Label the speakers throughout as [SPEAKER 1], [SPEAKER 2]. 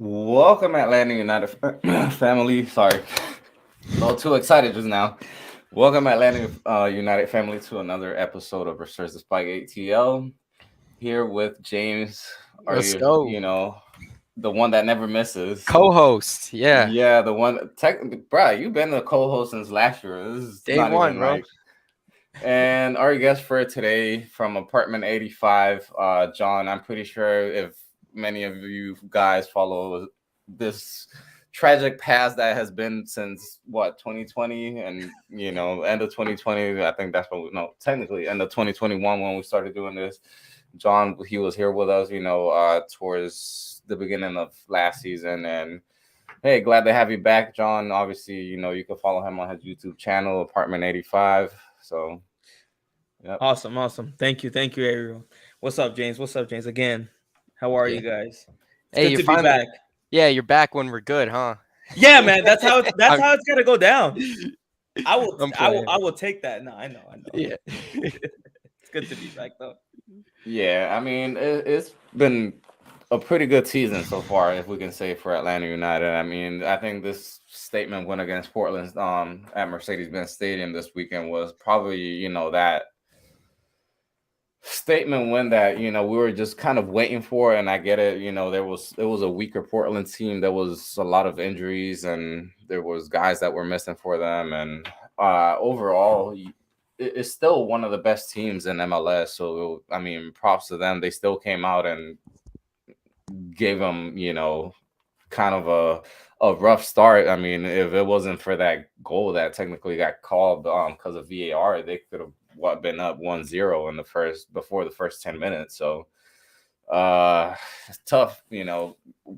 [SPEAKER 1] Welcome, Atlanta United family. Sorry, a little too excited just now. Welcome, Atlanta United family, to another episode of Resurge The Spike ATL. Here with James. Are
[SPEAKER 2] Let's
[SPEAKER 1] you,
[SPEAKER 2] go.
[SPEAKER 1] the one that never misses?
[SPEAKER 2] Co-host. Yeah.
[SPEAKER 1] Yeah, the one. Bruh, you've been the co-host since last year. This is
[SPEAKER 2] Day
[SPEAKER 1] not
[SPEAKER 2] one,
[SPEAKER 1] even
[SPEAKER 2] bro.
[SPEAKER 1] like. And our guest for today from apartment 85, John. I'm pretty sure if many of you guys follow this tragic past that has been since what 2020 and end of 2020. I think that's what we no technically end of 2021 when we started doing this. John, he was here with us, towards the beginning of last season. And hey, glad to have you back, John. Obviously, you can follow him on his YouTube channel, Apartment 85. So yep.
[SPEAKER 3] Awesome. Thank you, Ariel. What's up, James? What's up, James? Again, how are
[SPEAKER 2] Yeah.
[SPEAKER 3] you guys? It's
[SPEAKER 2] Hey,
[SPEAKER 3] good
[SPEAKER 2] you're
[SPEAKER 3] to be
[SPEAKER 2] finally.
[SPEAKER 3] back.
[SPEAKER 2] Yeah, you're back when we're good, huh?
[SPEAKER 3] Yeah, man. That's
[SPEAKER 2] I'm,
[SPEAKER 3] how it's gonna go down. I will
[SPEAKER 2] I'm
[SPEAKER 3] I will
[SPEAKER 2] playing.
[SPEAKER 3] I will take that. No, I know.
[SPEAKER 2] Yeah.
[SPEAKER 3] It's good to be back though.
[SPEAKER 1] Yeah, I mean, it's been a pretty good season so far, if we can say, for Atlanta United. I mean, I think this statement win against Portland at Mercedes-Benz Stadium this weekend was probably, that statement win that, we were just kind of waiting for. And I get it, there was a weaker Portland team. There was a lot of injuries and there was guys that were missing for them. And overall, it's still one of the best teams in MLS. So I mean, props to them. They still came out and gave them, kind of a rough start. I mean, if it wasn't for that goal that technically got called because of VAR, they could have been up 1-0 in the first before the first 10 minutes. So it's tough,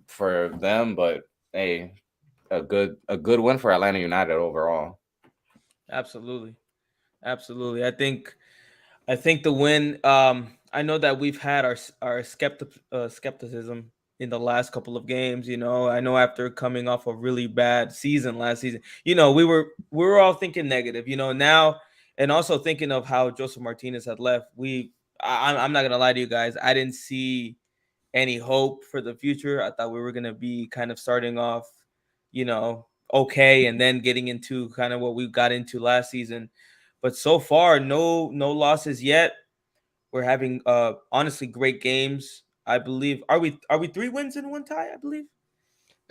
[SPEAKER 1] for them, but hey, a good win for Atlanta United overall.
[SPEAKER 3] Absolutely. Absolutely. I think the win. I know that we've had our skepticism in the last couple of games. I know after coming off a really bad season last season, we were all thinking negative. Now, and also thinking of how Joseph Martinez had left. I'm not gonna lie to you guys. I didn't see any hope for the future. I thought we were gonna be kind of starting off, okay, and then getting into kind of what we got into last season. But so far, no losses yet. We're having honestly great games. I believe are we 3 wins and 1 tie? I believe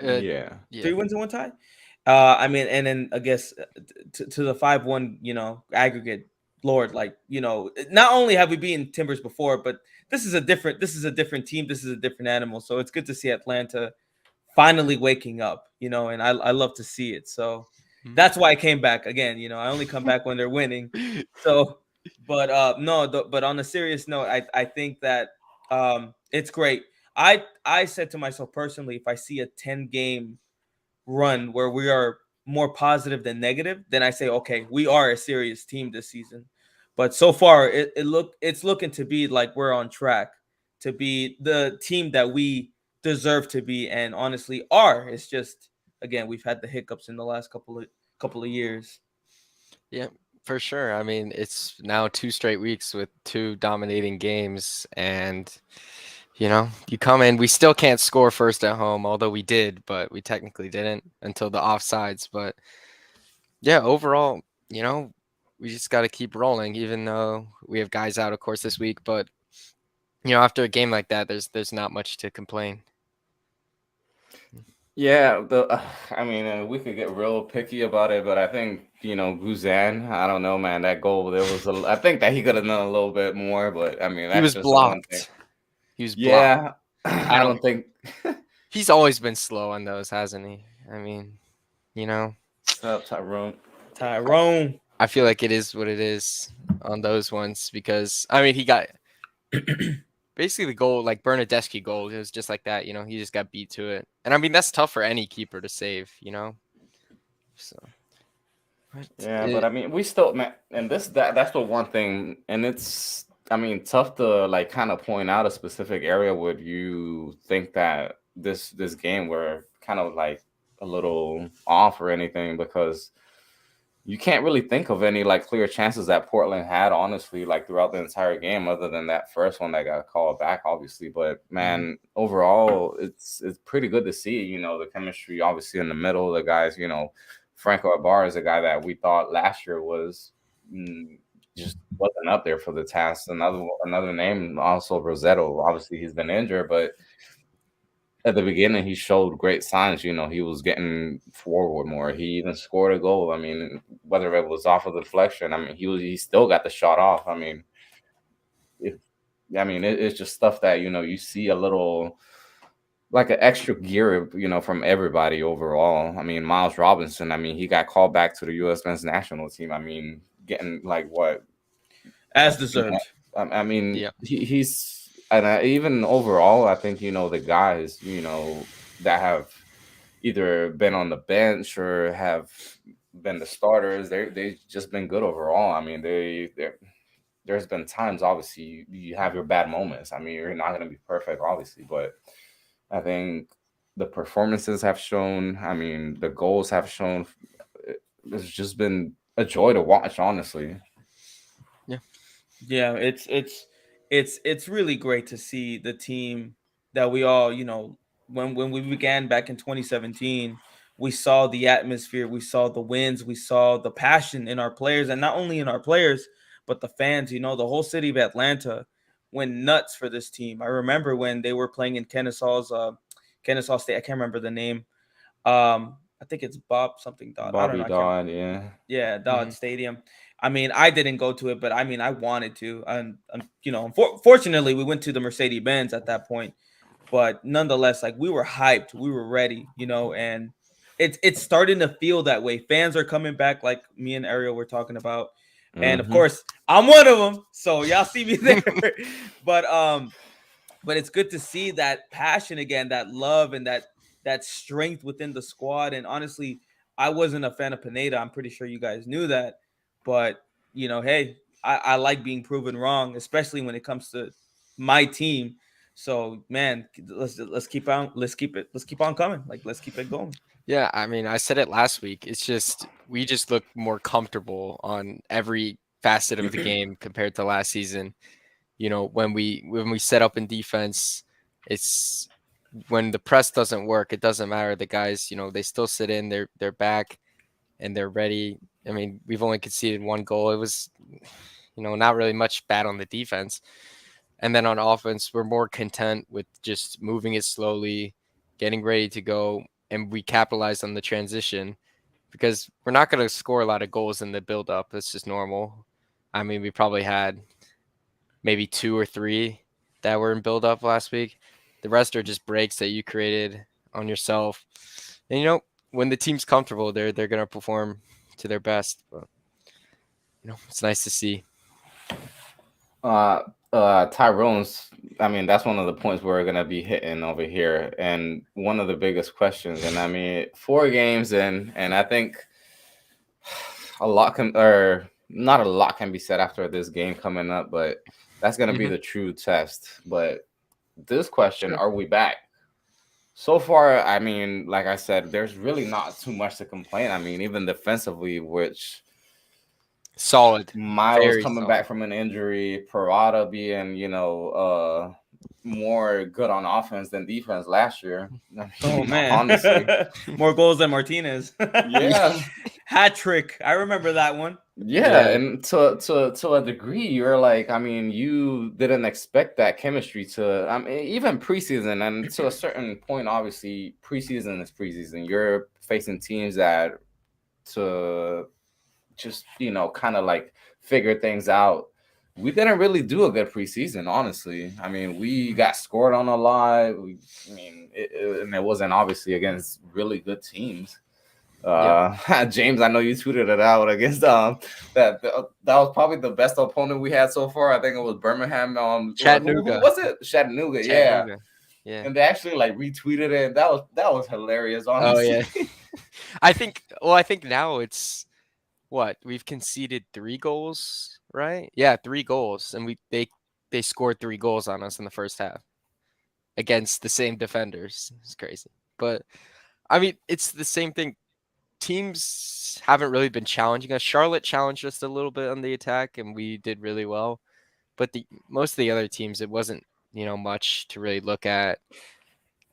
[SPEAKER 2] uh,
[SPEAKER 1] Yeah.
[SPEAKER 2] yeah.
[SPEAKER 3] 3 wins and 1 tie. I mean, and then I guess to the 5-1, aggregate. Lord, like not only have we beaten Timbers before, but this is a different team. This is a different animal. So it's good to see Atlanta finally waking up. And I love to see it. So
[SPEAKER 2] Mhm.
[SPEAKER 3] that's why I came back again. I only come back when they're winning. So, but no, but on a serious note, I think that it's great. I said to myself personally, if I see a 10 game run where we are more positive than negative, then I say, okay, we are a serious team this season. But so far, it's looking to be like we're on track to be the team that we deserve to be, and honestly are. It's just again we've had the hiccups in the last couple of years.
[SPEAKER 2] Yeah, for sure. I mean, it's now 2 straight weeks with 2 dominating games, and you come in. We still can't score first at home, although we did, but we technically didn't until the offsides. But yeah, overall, you know, we just got to keep rolling, even though we have guys out, of course, this week. But after a game like that, there's not much to complain.
[SPEAKER 1] Yeah, I mean, we could get real picky about it, but I think Guzan. I don't know, man. That goal, I think that he could have done a little bit more, but I mean,
[SPEAKER 2] He
[SPEAKER 1] that's
[SPEAKER 2] was
[SPEAKER 1] just the one thing.
[SPEAKER 2] blocked. He was blocked.
[SPEAKER 1] Yeah,
[SPEAKER 2] I
[SPEAKER 1] I
[SPEAKER 2] don't.
[SPEAKER 1] don't think
[SPEAKER 2] He's always been slow on those, hasn't he? I mean, you know,
[SPEAKER 1] Tyrone.
[SPEAKER 3] Tyrone.
[SPEAKER 2] I feel like it is what it is on those ones because I mean he got basically the goal like Bernadeschi goal. It was just like that. He just got beat to it, and I mean that's tough for any keeper to save. So but
[SPEAKER 1] Yeah, but I mean, we still, man, and that's the one thing, and it's, I mean, tough to like kind of point out a specific area where you think that this game were kind of like a little off or anything, because you can't really think of any like clear chances that Portland had, honestly, like throughout the entire game, other than that first one that got called back, obviously. But man, overall, it's pretty good to see. The chemistry, obviously, in the middle. The guys, Franco Ibarra is a guy that we thought last year was just wasn't up there for the task. Another name, also Rosetto. Obviously, he's been injured, but at the beginning, he showed great signs. He was getting forward more. He even scored a goal. I mean, whether it was off of the deflection, I mean, he still got the shot off. I mean, if it's just stuff that you see a little like an extra gear, from everybody overall. I mean, Miles Robinson. I mean, he got called back to the U.S. men's national team. I mean, getting like what
[SPEAKER 3] As deserved.
[SPEAKER 1] I mean,
[SPEAKER 2] Yeah.
[SPEAKER 1] he's and even overall, I think the guys that have either been on the bench or have been the starters. They've just been good overall. I mean, there's been times, obviously, you have your bad moments. I mean, you're not going to be perfect, obviously, but I think the performances have shown. I mean, the goals have shown. It's just been a joy to watch, honestly.
[SPEAKER 3] Yeah, it's really great to see the team that we all, when we began back in 2017, we saw the atmosphere, we saw the wins, we saw the passion in our players, and not only in our players, but the fans. The whole city of Atlanta went nuts for this team. I remember when they were playing in Kennesaw State. I can't remember the name. I think it's Bob something Dodd. I don't
[SPEAKER 1] Bobby
[SPEAKER 3] know. I can't.
[SPEAKER 1] Dodd, yeah.
[SPEAKER 3] Yeah, Dodd Stadium. I mean, I didn't go to it, but I mean, I wanted to. And fortunately, we went to the Mercedes Benz at that point. But nonetheless, like we were hyped, we were ready, and it's starting to feel that way. Fans are coming back, like me and Ariel were talking about, and of course, I'm one of them. So y'all see me there. but but it's good to see that passion again, that love, and that strength within the squad. And honestly, I wasn't a fan of Pineda. I'm pretty sure you guys knew that, but hey, I like being proven wrong, especially when it comes to my team. So man, let's keep on coming. Like let's keep it going.
[SPEAKER 2] Yeah, I mean, I said it last week. It's just we just look more comfortable on every facet of the game compared to last season. When we set up in defense, it's when the press doesn't work, it doesn't matter. The guys, they still sit in, they're back and they're ready. I mean, we've only conceded one goal. It was, not really much bad on the defense. And then on offense, we're more content with just moving it slowly, getting ready to go, and we capitalized on the transition because we're not going to score a lot of goals in the build-up. That's just normal. I mean, we probably had maybe 2 or 3 that were in build-up last week. The rest are just breaks that you created on yourself. And, when the team's comfortable, they're going to perform to their best. But, it's nice to see.
[SPEAKER 1] Tyrone's, I mean, that's one of the points we're going to be hitting over here. And one of the biggest questions, and I mean, 4 games in, and I think a lot not a lot can be said after this game coming up, but that's going to be the true test. But this question, are we back? So far, I mean, like I said, there's really not too much to complain. I mean, even defensively, which
[SPEAKER 2] solid.
[SPEAKER 1] Miles coming back from an injury, Parada being, more good on offense than defense last year. I mean,
[SPEAKER 3] oh man,
[SPEAKER 1] honestly,
[SPEAKER 3] more goals than Martinez.
[SPEAKER 1] Yeah,
[SPEAKER 3] hat trick. I remember that one.
[SPEAKER 1] Yeah, and to a degree, you're like, I mean, you didn't expect that chemistry to, I mean, even preseason, and to a certain point, obviously, preseason is preseason. You're facing teams that to just, kind of like figure things out. We didn't really do a good preseason, honestly. I mean, we got scored on a lot. And it wasn't obviously against really good teams. James, I know you tweeted it out against that was probably the best opponent we had so far. I think it was Birmingham.
[SPEAKER 2] Chattanooga.
[SPEAKER 1] Who was it? Chattanooga. Yeah.
[SPEAKER 2] Yeah.
[SPEAKER 1] And they actually like retweeted it. And that was hilarious, honestly.
[SPEAKER 2] Oh yeah. I think now it's what we've conceded 3 goals, right? Yeah, 3 goals, and they scored 3 goals on us in the first half against the same defenders. It's crazy, but I mean, it's the same thing teams haven't really been challenging us. Charlotte challenged us a little bit on the attack, and we did really well. But most of the other teams, it wasn't, much to really look at.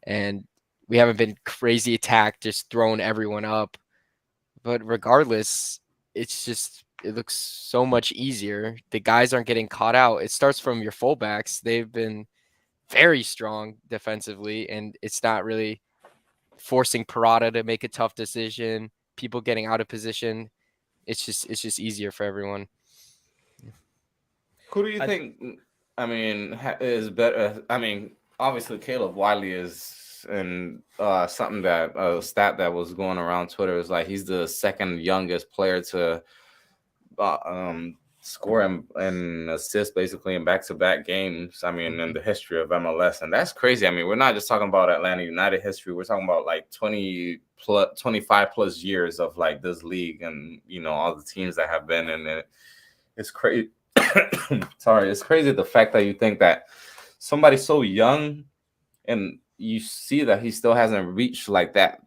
[SPEAKER 2] And we haven't been crazy attack, just throwing everyone up. But regardless, it looks so much easier. The guys aren't getting caught out. It starts from your fullbacks. They've been very strong defensively, and it's not really forcing Parada to make a tough decision, people getting out of position. It's just easier for everyone.
[SPEAKER 1] Who do you think? I mean, is better? I mean, obviously Caleb Wiley is, and something that a stat that was going around Twitter is like he's the second youngest player to score and assist basically in back-to-back games. I mean, in the history of MLS, and that's crazy. I mean, we're not just talking about Atlanta United history. We're talking about like 25 plus years of like this league, and all the teams that have been in it. It's crazy. Sorry, it's crazy the fact that you think that somebody so young, and you see that he still hasn't reached like that,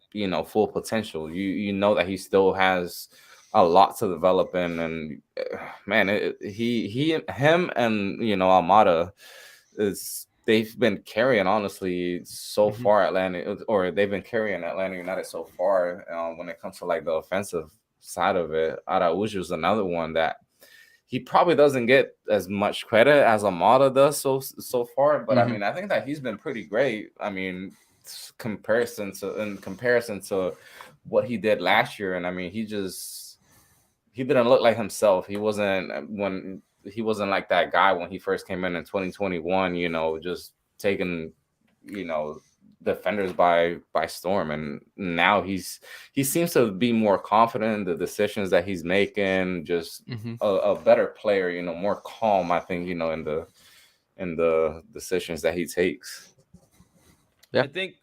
[SPEAKER 1] full potential. You know that he still has a lot to develop in, and man, him and Almada they've been carrying honestly so far they've been carrying Atlanta United so far when it comes to like the offensive side of it. Araujo is another one that he probably doesn't get as much credit as Almada does so far, but I mean, I think that he's been pretty great. I mean, in comparison to what he did last year, and I mean, he didn't look like himself. He wasn't like that guy when he first came in 2021. Just taking defenders by storm, and now he seems to be more confident in the decisions that he's making, just a better player, more calm, I think, in the decisions that he takes.
[SPEAKER 3] I think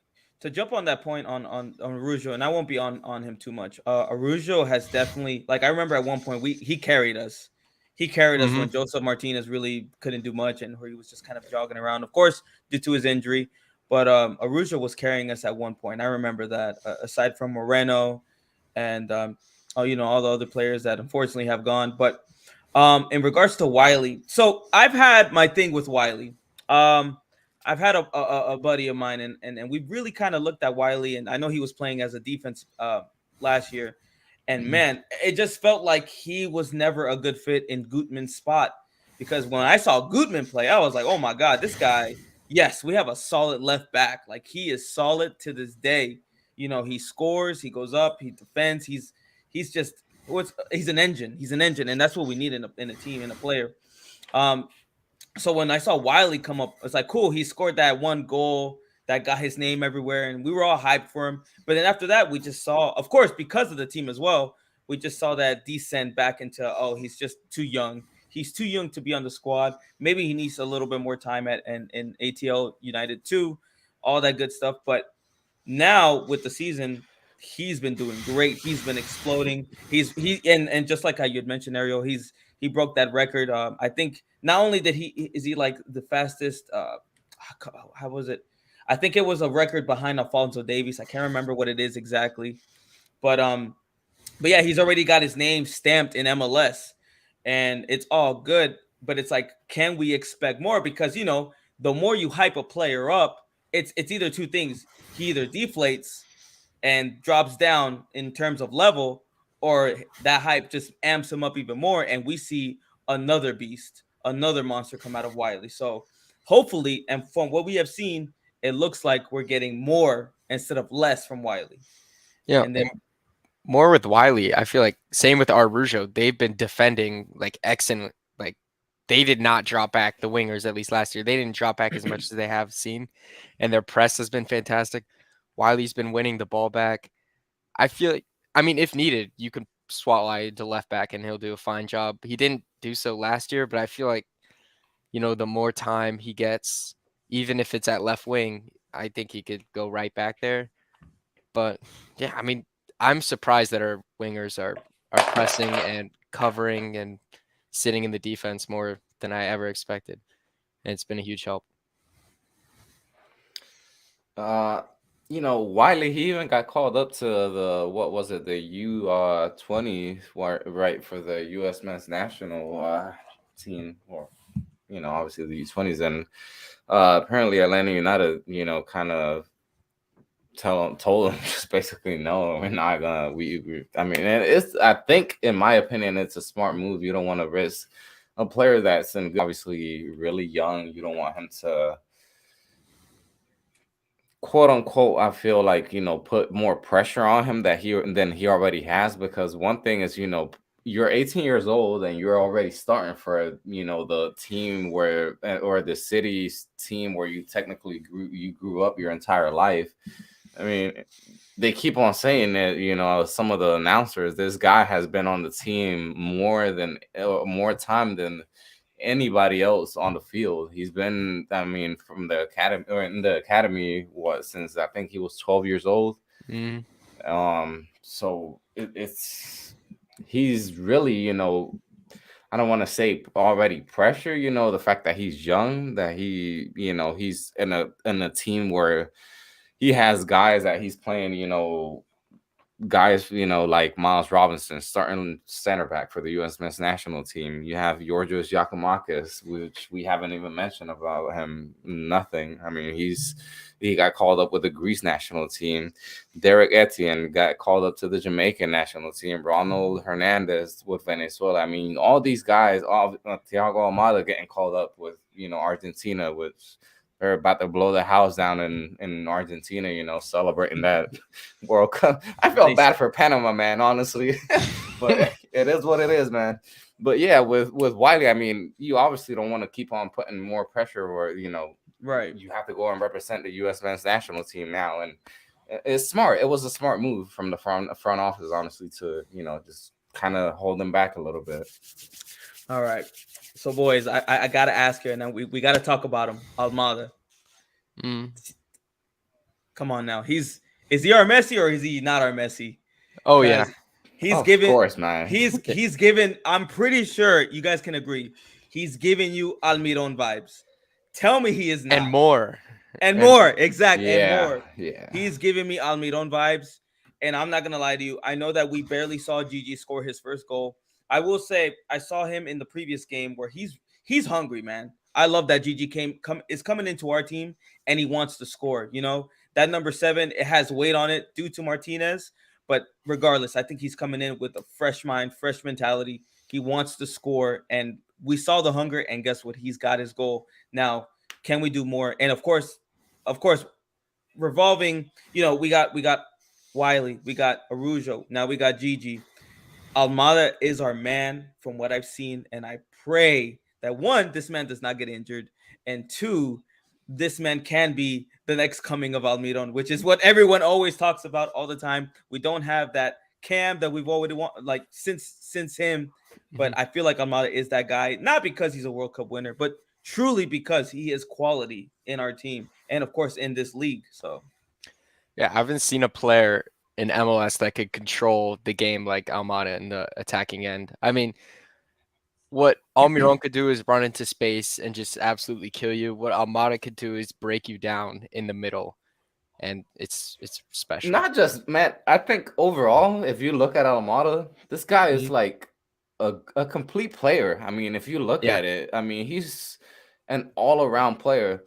[SPEAKER 3] to jump on that point on Araujo, and I won't be on him too much. Araujo has definitely, like, I remember at one point he carried us. He carried us when Joseph Martinez really couldn't do much, and where he was just kind of jogging around, of course, due to his injury. But Araujo was carrying us at one point. I remember that. Aside from Moreno and all the other players that unfortunately have gone. But in regards to Wiley, so I've had my thing with Wiley. I've had a buddy of mine, and we really kind of looked at Wiley, and I know he was playing as a defense last year. And man, it just felt like he was never a good fit in Gutman's spot, because when I saw Gutman play, I was like, oh my God, this guy, yes, we have a solid left back. Like, he is solid to this day. He scores, he goes up, he defends. He's an engine. He's an engine, and that's what we need in a team, in a player. So when I saw Wiley come up, it's like, cool. He scored that one goal that got his name everywhere, and we were all hyped for him. But then after that, we just saw, of course, because of the team as well, we just saw that descent back into, he's just too young. He's too young to be on the squad. Maybe he needs a little bit more time in ATL United too, all that good stuff. But now with the season, he's been doing great. He's been exploding. And just like how you had mentioned, Ariel, he broke that record. I think not only did he like the fastest. How was it? I think it was a record behind Alphonso Davies. I can't remember what it is exactly, but yeah, he's already got his name stamped in MLS, and it's all good. But it's like, can we expect more? Because the more you hype a player up, it's either two things: he either deflates and drops down in terms of level, or that hype just amps him up even more, and we see another beast, another monster come out of Wiley. So hopefully, and from what we have seen, it looks like we're getting more instead of less from Wiley.
[SPEAKER 2] Yeah,
[SPEAKER 3] and then
[SPEAKER 2] more with Wiley. I feel like same with Araujo. They've been defending like excellent. Like, they did not drop back, the wingers, at least last year. They didn't drop back as much as they have seen, and their press has been fantastic. Wiley's been winning the ball back. I feel like, I mean, if needed, you can swat Wiley to left back and he'll do a fine job. He didn't do so last year, but I feel like, the more time he gets, even if it's at left wing, I think he could go right back there. But yeah, I mean, I'm surprised that our wingers are pressing and covering and sitting in the defense more than I ever expected. And it's been a huge help.
[SPEAKER 1] Wiley, he even got called up to the what was it, the U 20, right, for the U.S. men's national team, or obviously the U 20s, and apparently Atlanta United, kind of told him just basically no, we're not gonna. I mean, and I think in my opinion, it's a smart move. You don't want to risk a player that's obviously really young. You don't want him to, quote unquote, I feel like, put more pressure on him than he already has, because one thing is, you're 18 years old and you're already starting for, the team or the city's team where you technically grew up your entire life. I mean, they keep on saying that, some of the announcers, this guy has been on the team more time than anybody else on the field. He's been, I mean, from the academy, or in the academy, since I think he was 12 years old.
[SPEAKER 2] Mm.
[SPEAKER 1] So he's really, I don't want to say already pressure, the fact that he's young, that he's in a team where he has guys that he's playing, guys, like Miles Robinson, starting center back for the U.S. men's national team. You have Georgios Giacomakis, which we haven't even mentioned about him. Nothing. I mean, he got called up with the Greece national team. Derek Etienne got called up to the Jamaican national team. Ronald Hernandez with Venezuela. I mean, all these guys, Thiago Almada getting called up with, Argentina, which they're about to blow the house down in Argentina, celebrating that World Cup. I felt bad for Panama, man, honestly. But it is what it is, man. But yeah, with Wiley, I mean, you obviously don't want to keep on putting more pressure, or
[SPEAKER 3] Right.
[SPEAKER 1] you have to go and represent the U.S. men's national team now, and it's smart. It was a smart move from the front office, honestly, to just kind of hold them back a little bit.
[SPEAKER 3] All right. So, boys, I gotta ask here, and then we gotta talk about him, Almada.
[SPEAKER 2] Mm.
[SPEAKER 3] Come on now, is he our Messi or is he not our Messi?
[SPEAKER 2] Oh yeah,
[SPEAKER 3] He's
[SPEAKER 1] Of
[SPEAKER 3] given.
[SPEAKER 1] course, man.
[SPEAKER 3] He's given. I'm pretty sure you guys can agree. He's giving you Almiron vibes. Tell me he is not.
[SPEAKER 2] and more.
[SPEAKER 3] And more, exact, and
[SPEAKER 1] Yeah,
[SPEAKER 3] more.
[SPEAKER 1] yeah.
[SPEAKER 3] He's giving me Almiron vibes, and I'm not gonna lie to you. I know that we barely saw Gigi score his first goal. I will say I saw him in the previous game where he's hungry, man. I love that Gigi is coming into our team and he wants to score. That number 7, it has weight on it due to Martinez, but regardless, I think he's coming in with a fresh mind, fresh mentality. He wants to score, and we saw the hunger. And guess what? He's got his goal now. Can we do more? And of course, revolving. We got Wiley, we got Arujo, now we got Gigi. Almada is our man from what I've seen, and I pray that, one, this man does not get injured, and two, this man can be the next coming of Almiron, which is what everyone always talks about all the time. We don't have that Cam that we've already want, like since him, but I feel like Almada is that guy, not because he's a World Cup winner, but truly because he is quality in our team and of course in this league. So
[SPEAKER 2] Yeah, I haven't seen a player in MLS that could control the game like Almada in the attacking end. I mean, what Almiron could do is run into space and just absolutely kill you. What Almada could do is break you down in the middle, and it's special.
[SPEAKER 1] Not just, man. I think overall, if you look at Almada, this guy is like a complete player. I mean, if you look at it, I mean, he's an all-around player.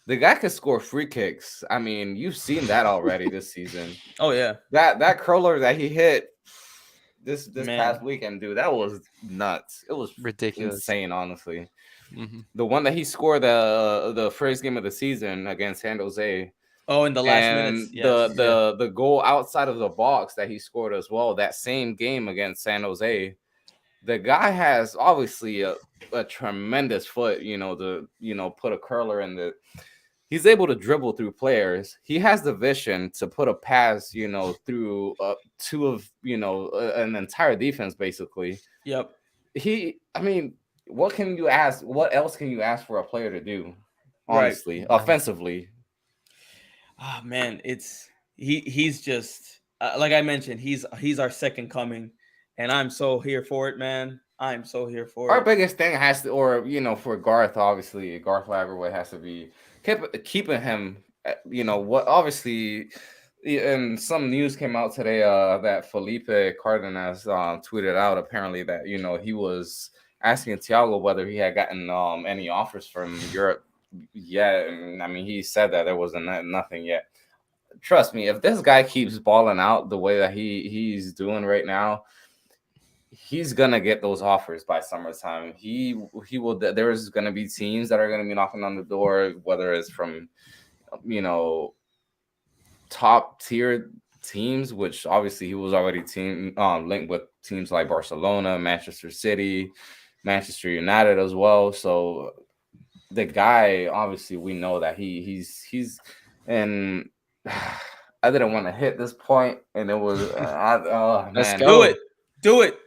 [SPEAKER 1] The guy can score free kicks. I mean, you've seen that already this season.
[SPEAKER 3] Oh yeah,
[SPEAKER 1] that curler that he hit this
[SPEAKER 3] Man.
[SPEAKER 1] past weekend, dude, that was nuts. It was
[SPEAKER 2] Ridiculous.
[SPEAKER 1] insane, honestly.
[SPEAKER 2] Mm-hmm.
[SPEAKER 1] The one that he scored the first game of the season against San Jose.
[SPEAKER 3] Oh, in the last
[SPEAKER 1] And
[SPEAKER 3] minutes. Yes.
[SPEAKER 1] the goal outside of the box that he scored as well, that same game against San Jose. The guy has obviously a tremendous foot, to put a curler in the. He's able to dribble through players. He has the vision to put a pass, through two of an entire defense basically.
[SPEAKER 3] Yep.
[SPEAKER 1] I mean, what can you ask? What else can you ask for a player to do? Honestly, offensively.
[SPEAKER 3] Oh man, he's just like I mentioned, he's our second coming, and I'm so here for it, man. I'm so here for
[SPEAKER 1] Our
[SPEAKER 3] it.
[SPEAKER 1] biggest thing has to, or for Garth, obviously, Garth Lagerwood has to be keeping him what obviously, and some news came out today that Felipe Cardenas tweeted out apparently that he was asking Thiago whether he had gotten any offers from Europe yet, and I mean he said that there wasn't nothing yet. Trust me, if this guy keeps balling out the way that he's doing right now, he's gonna get those offers by summertime. He will. There's gonna be teams that are gonna be knocking on the door, whether it's from top tier teams, which obviously he was already linked with teams like Barcelona, Manchester City, Manchester United as well. So the guy, obviously, we know that he's and I didn't want to hit this point, and it was
[SPEAKER 2] Let's
[SPEAKER 1] man,
[SPEAKER 2] go.
[SPEAKER 3] Do it.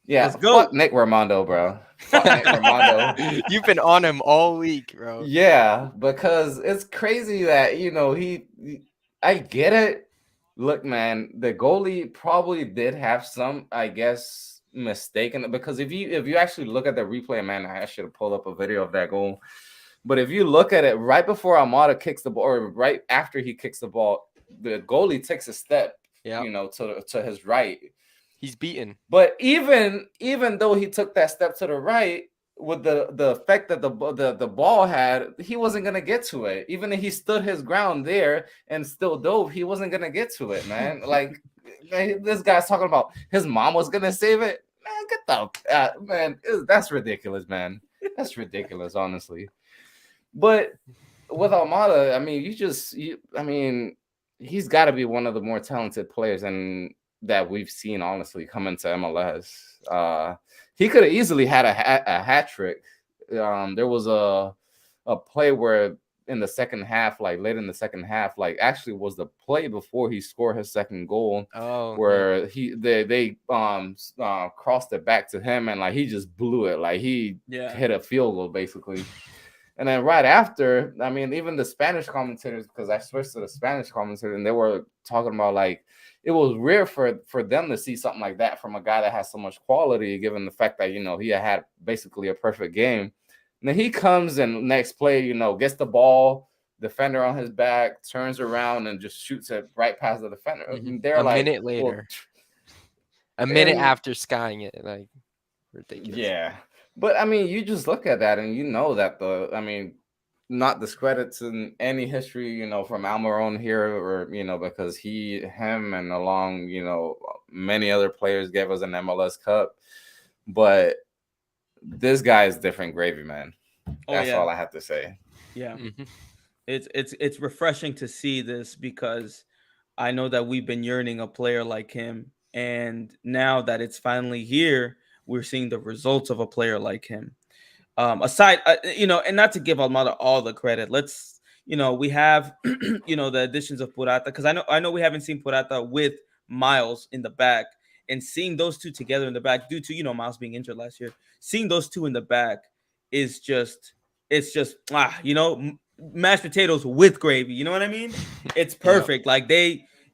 [SPEAKER 1] yeah,
[SPEAKER 3] Let's go.
[SPEAKER 1] fuck Nick Raimondo, bro. Fuck Nick Raimondo.
[SPEAKER 2] You've been on him all week, bro.
[SPEAKER 1] Yeah, because it's crazy that I get it. Look, man, the goalie probably did have some, I guess, mistake in it, because if you actually look at the replay, man, I should have pulled up a video of that goal. But if you look at it right before Almada kicks the ball, or right after he kicks the ball, the goalie takes a step, to his right.
[SPEAKER 2] He's beaten.
[SPEAKER 1] But even though he took that step to the right, with the effect that the ball had, he wasn't gonna get to it. Even if he stood his ground there and still dove, he wasn't gonna get to it, man. Like this guy's talking about his mom was gonna save it. Man, get the man. That's ridiculous, man. That's ridiculous, honestly. But with Almada, I mean, he's got to be one of the more talented players and that we've seen, honestly, come into MLS. He could have easily had a hat trick. There was a play where in the second half, like late in the second half, like actually was the play before he scored his second goal, where they crossed it back to him, and like he just blew it, like he hit a field goal basically. And then right after, I mean, even the Spanish commentators, because I switched to the Spanish commentator, and they were talking about like it was rare for them to see something like that from a guy that has so much quality, given the fact that he had basically a perfect game. And then he comes and next play, gets the ball, defender on his back, turns around and just shoots it right past the defender.
[SPEAKER 2] Mm-hmm.
[SPEAKER 1] They're like
[SPEAKER 2] minute later, a minute after skying it, like ridiculous.
[SPEAKER 1] Yeah. But I mean, you just look at that and you know that not discredits in any history, from Almiron here, or because him and along, many other players gave us an MLS Cup. But this guy is different gravy, man. That's all I have to say.
[SPEAKER 3] Yeah. Mm-hmm. It's refreshing to see this, because I know that we've been yearning a player like him, and now that it's finally here, we're seeing the results of a player like him. Aside, and not to give Almada all the credit, let's, we have, the additions of Purata, because I know we haven't seen Purata with Miles in the back, and seeing those two together in the back due to, Miles being injured last year, seeing those two in the back is just, mashed potatoes with gravy. You know what I mean? It's perfect. Like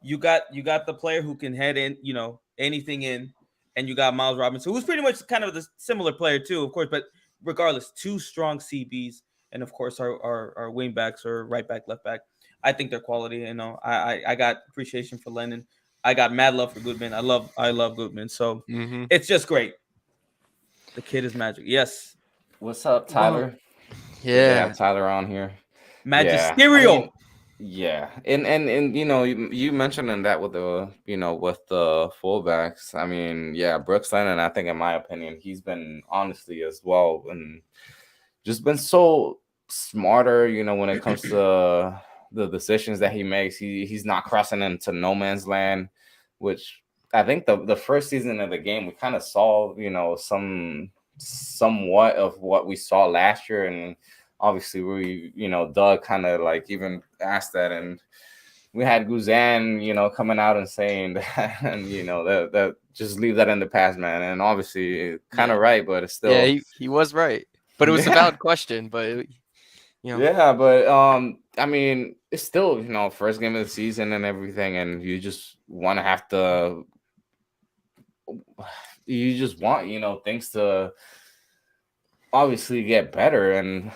[SPEAKER 3] you got the player who can head in, anything in. And you got Miles Robinson, who's pretty much kind of the similar player too, of course. But regardless, two strong CBs, and of course our wing backs or right back, left back. I think they're quality. I got appreciation for Lennon. I got mad love for Goodman. I love Goodman. So It's just great. The kid is magic. Yes.
[SPEAKER 1] What's up, Tyler?
[SPEAKER 2] Yeah,
[SPEAKER 1] have Tyler on here.
[SPEAKER 3] Magisterial.
[SPEAKER 1] Yeah, and you mentioned that with the with the fullbacks. I mean, yeah, Brooks Lennon, I think in my opinion, he's been honestly as well, and just been so smarter. When it comes to the decisions that he makes, he's not crossing into no man's land, which I think the first season of the game we kind of saw somewhat of what we saw last year. And obviously we, Doug kind of like even asked that, and we had Guzan, coming out and saying that, and that just leave that in the past, man. And obviously kind of right, but it's still
[SPEAKER 2] he was right, but it was a valid question. But
[SPEAKER 1] but I mean, it's still first game of the season and everything, and you just want things to obviously get better. And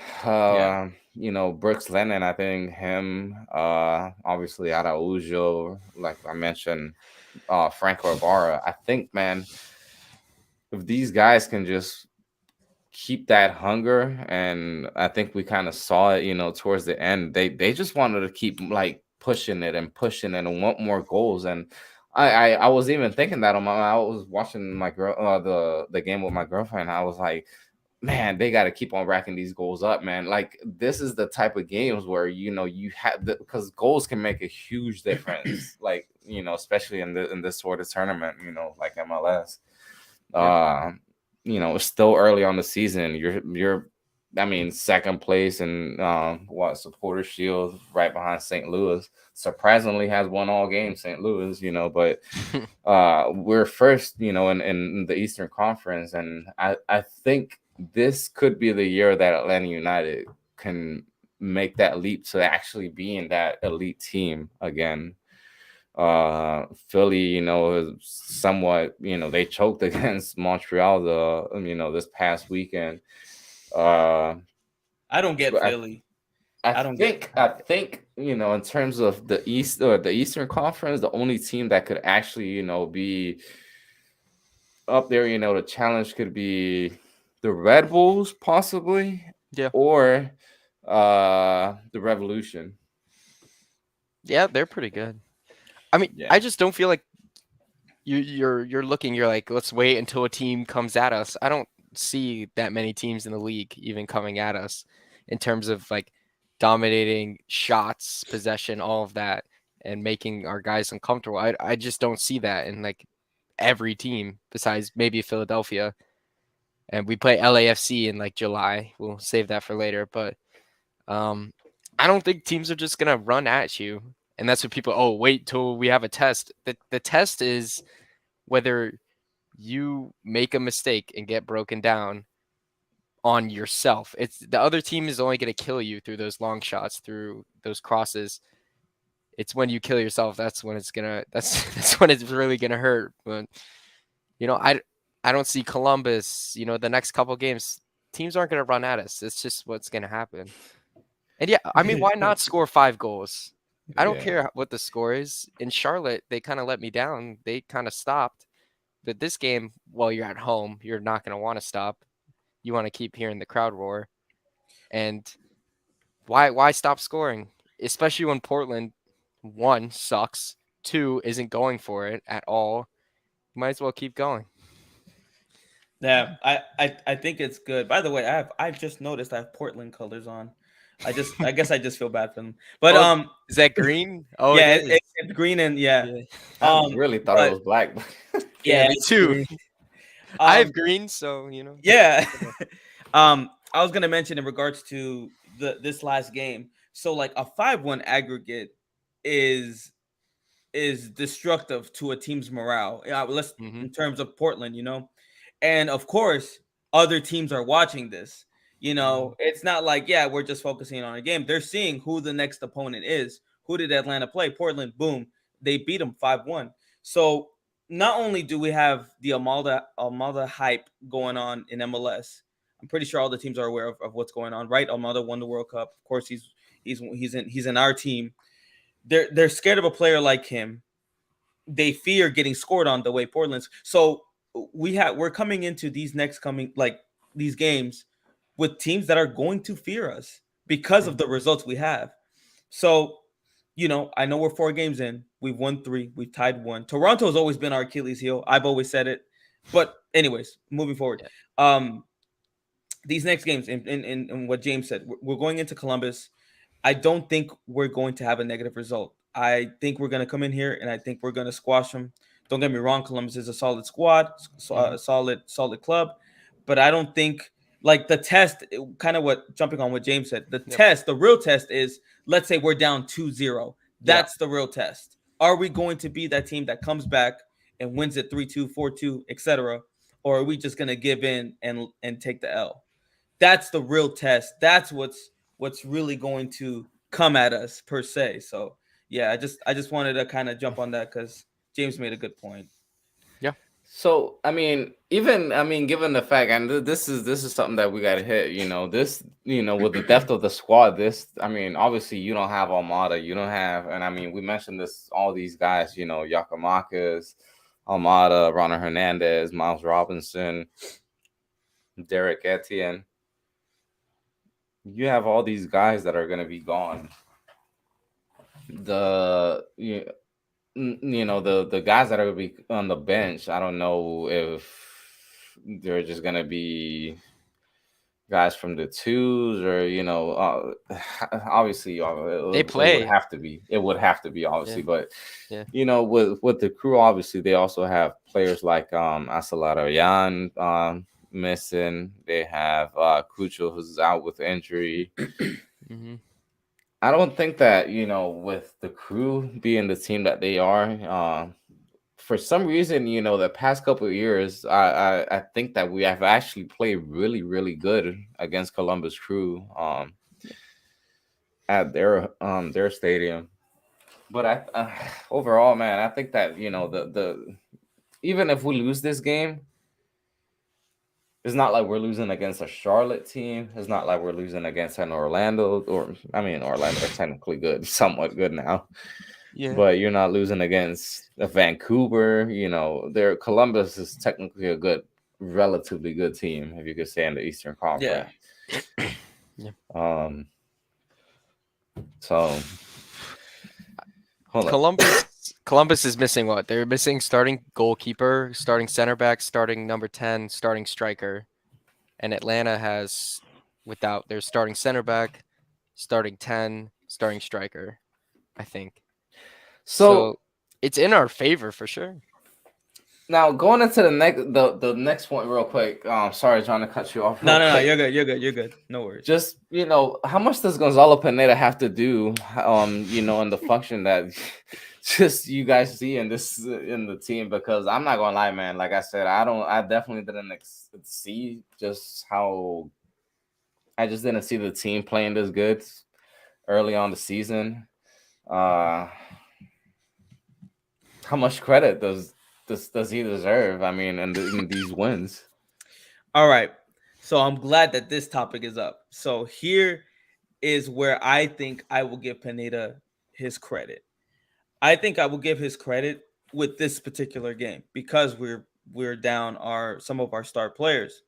[SPEAKER 1] Brooks Lennon, I think him, obviously Araujo, like I mentioned, Franco Ibarra. I think, man, if these guys can just keep that hunger, and I think we kind of saw it, towards the end. They just wanted to keep like pushing it and want more goals. And I was even thinking that I was watching my girl the game with my girlfriend. I was like, man, they got to keep on racking these goals up, man. Like this is the type of games where you have because goals can make a huge difference. Like especially in this sort of tournament, like MLS.
[SPEAKER 2] Yeah.
[SPEAKER 1] It's still early on the season. You're I mean, second place in supporter shield right behind St. Louis. Surprisingly has won all games, St. Louis, but we're first, in the Eastern Conference, and I think this could be the year that Atlanta United can make that leap to actually being that elite team again. Philly, is somewhat, they choked against Montreal this past weekend.
[SPEAKER 3] I don't get
[SPEAKER 1] But
[SPEAKER 3] Philly.
[SPEAKER 1] I
[SPEAKER 3] I don't get.
[SPEAKER 1] think in terms of the East or the Eastern Conference, the only team that could actually be up there, the challenge could be the Red Bulls possibly,
[SPEAKER 2] Yeah.
[SPEAKER 1] or the Revolution.
[SPEAKER 2] Yeah, they're pretty good. I mean,
[SPEAKER 1] Yeah.
[SPEAKER 2] I just don't feel like you're looking. You're like, let's wait until a team comes at us. I don't see that many teams in the league even coming at us in terms of like dominating shots, possession, all of that, and making our guys uncomfortable. I just don't see that in like every team besides maybe Philadelphia. And we play LAFC in like July. We'll save that for later, but um, I don't think teams are just gonna run at you. And that's what people. Oh, wait till we have a test. The test is whether you make a mistake and get broken down on yourself. It's the other team is only going to kill you through those long shots, through those crosses. It's when you kill yourself that's when it's gonna that's when it's really gonna hurt. But I don't see Columbus. The next couple games, teams aren't gonna run at us. It's just what's gonna happen. And yeah, I mean, why not score 5 goals? I don't
[SPEAKER 1] Yeah.
[SPEAKER 2] care what the score is. In Charlotte, they kind of let me down. They kind of stopped. But this game, while you're at home, you're not going to want to stop. You want to keep hearing the crowd roar. And why stop scoring? Especially when Portland, one, sucks, two, isn't going for it at all. You might as well keep going.
[SPEAKER 3] Yeah, I think it's good. By the way, I've just noticed I have Portland colors on. I guess I just feel bad for them. But
[SPEAKER 2] Oh, is that green? Oh, it
[SPEAKER 3] yeah,
[SPEAKER 2] is.
[SPEAKER 3] it's green and yeah.
[SPEAKER 2] Yeah,
[SPEAKER 1] I really thought it
[SPEAKER 3] But
[SPEAKER 1] was black.
[SPEAKER 2] yeah,
[SPEAKER 3] yeah,
[SPEAKER 2] me
[SPEAKER 3] it's
[SPEAKER 2] too.
[SPEAKER 3] green.
[SPEAKER 2] I have
[SPEAKER 3] Um,
[SPEAKER 2] green, so
[SPEAKER 3] yeah. I was gonna mention in regards to this last game. So like a 5-1 aggregate is is destructive to a team's morale. Yeah, let's
[SPEAKER 2] hmm
[SPEAKER 3] in terms of Portland, and of course, other teams are watching this. It's not like we're just focusing on a game. They're seeing who the next opponent is. Who did Atlanta play? Portland. Boom, they beat them 5-1. So not only do we have the Almada hype going on in MLS, I'm pretty sure all the teams are aware of what's going on. Right, Almada won the World Cup. Of course, he's in our team. They're scared of a player like him. They fear getting scored on the way Portland's. So we're coming into these games with teams that are going to fear us because of the results we have. So, I know we're 4 games in. We've won 3. We've tied 1. Toronto's always been our Achilles heel. I've always said it. But anyways, moving forward.
[SPEAKER 2] Yeah.
[SPEAKER 3] These next games, and what James said, we're going into Columbus. I don't think we're going to have a negative result. I think we're going to come in here and I think we're going to squash them. Don't get me wrong, Columbus is a solid squad, a solid club, but I don't think like the test, kind of what jumping on what James said, the real test is, let's say we're down 2-0.
[SPEAKER 2] Yeah.
[SPEAKER 3] That's the real test. Are we going to be that team that comes back and wins it 3-2, 4-2, etc., or are we just going to give in and take the L? That's the real test. That's what's really going to come at us per se. So yeah, I just wanted to kind of jump on that because James made a good point.
[SPEAKER 2] Yeah.
[SPEAKER 1] So given the fact, and this is something that we got to hit. This, with the depth of the squad. This, obviously you don't have Almada, you don't have, and we mentioned this, all these guys. Yakamakis, Almada, Ronald Hernandez, Miles Robinson, Derek Etienne. You have all these guys that are going to be gone. The the guys that are going to be on the bench, I don't know if they're just going to be guys from the twos, or obviously
[SPEAKER 2] They
[SPEAKER 1] it would
[SPEAKER 2] play.
[SPEAKER 1] have to be, obviously.
[SPEAKER 2] Yeah.
[SPEAKER 1] But
[SPEAKER 2] Yeah.
[SPEAKER 1] with the crew, obviously they also have players like Asalarayan missing. They have Cucho, who's out with injury.
[SPEAKER 2] Hmm.
[SPEAKER 1] I don't think that, with the crew being the team that they are, for some reason, the past couple of years, I think that we have actually played really, really good against Columbus Crew at their stadium. But overall, man, I think that, the even if we lose this game, it's not like we're losing against a Charlotte team. It's not like we're losing against an Orlando, or Orlando are technically good, somewhat good now.
[SPEAKER 2] Yeah.
[SPEAKER 1] But you're not losing against a Vancouver. Their Columbus is technically a good, relatively good team, if you could say, in the Eastern
[SPEAKER 3] Yeah.
[SPEAKER 1] Conference.
[SPEAKER 2] Yeah.
[SPEAKER 1] Um. So hold up.
[SPEAKER 2] Columbus is missing what? They're missing starting goalkeeper, starting center back, starting number 10, starting striker. And Atlanta has, without their starting center back, starting 10, starting striker, I think.
[SPEAKER 1] So
[SPEAKER 2] So it's in our favor for sure.
[SPEAKER 1] now going into the next point real quick. Sorry, John, to cut you off real
[SPEAKER 3] No,
[SPEAKER 1] quick.
[SPEAKER 3] you're good. You're good. You're good. No worries.
[SPEAKER 1] Just, how much does Gonzalo Pineda have to do, in the function that just you guys see in this in the team? Because I'm not gonna lie, man. Like I said, I definitely didn't see just how, I just didn't see the team playing this good early on the season. Uh, how much credit does he deserve? In these wins.
[SPEAKER 3] All right. So I'm glad that this topic is up. So here is where I think I will give Pineda his credit. I think I will give his credit with this particular game because we're down our some of our star players.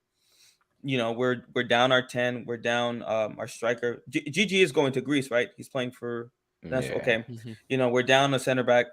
[SPEAKER 3] We're down our 10, we're down our striker. GG is going to Greece, right? He's playing for that's
[SPEAKER 1] Yeah.
[SPEAKER 3] okay.
[SPEAKER 2] Mhm.
[SPEAKER 3] We're down a center back.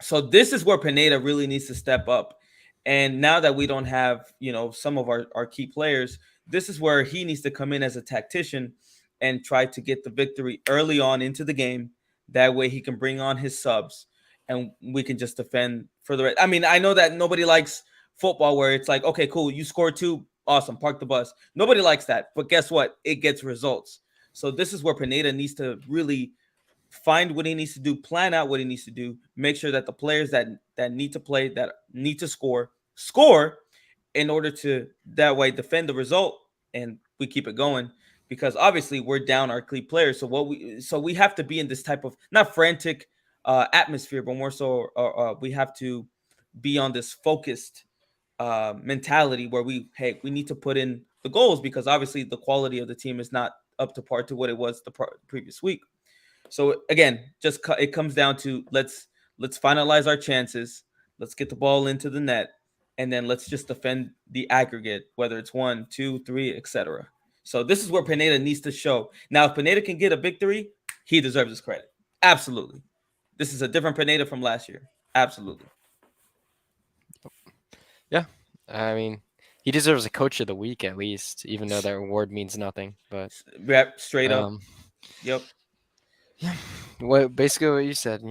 [SPEAKER 3] So this is where Pineda really needs to step up. And now that we don't have, some of our key players, this is where he needs to come in as a tactician and try to get the victory early on into the game. That way he can bring on his subs and we can just defend for the rest. I know that nobody likes football where it's like, okay, cool, you scored two, awesome, park the bus. Nobody likes that. But guess what? It gets results. So this is where Pineda needs to really find what he needs to do, plan out what he needs to do, make sure that the players that need to play, that need to score in order to that way defend the result and we keep it going because obviously we're down our key players. So we have to be in this type of not frantic atmosphere, but more so we have to be on this focused mentality where we need to put in the goals because obviously the quality of the team is not up to par to what it was the previous week. So again, it comes down to let's finalize our chances. Let's get the ball into the net, and then let's just defend the aggregate, whether it's 1, 2, 3, etc. So this is where Pineda needs to show. Now, if Pineda can get a victory, he deserves his credit. Absolutely. This is a different Pineda from last year. Absolutely.
[SPEAKER 2] Yeah. I mean, he deserves a coach of the week at least, even though that award means nothing. But
[SPEAKER 3] Straight up. Yep.
[SPEAKER 2] yeah, basically what you said,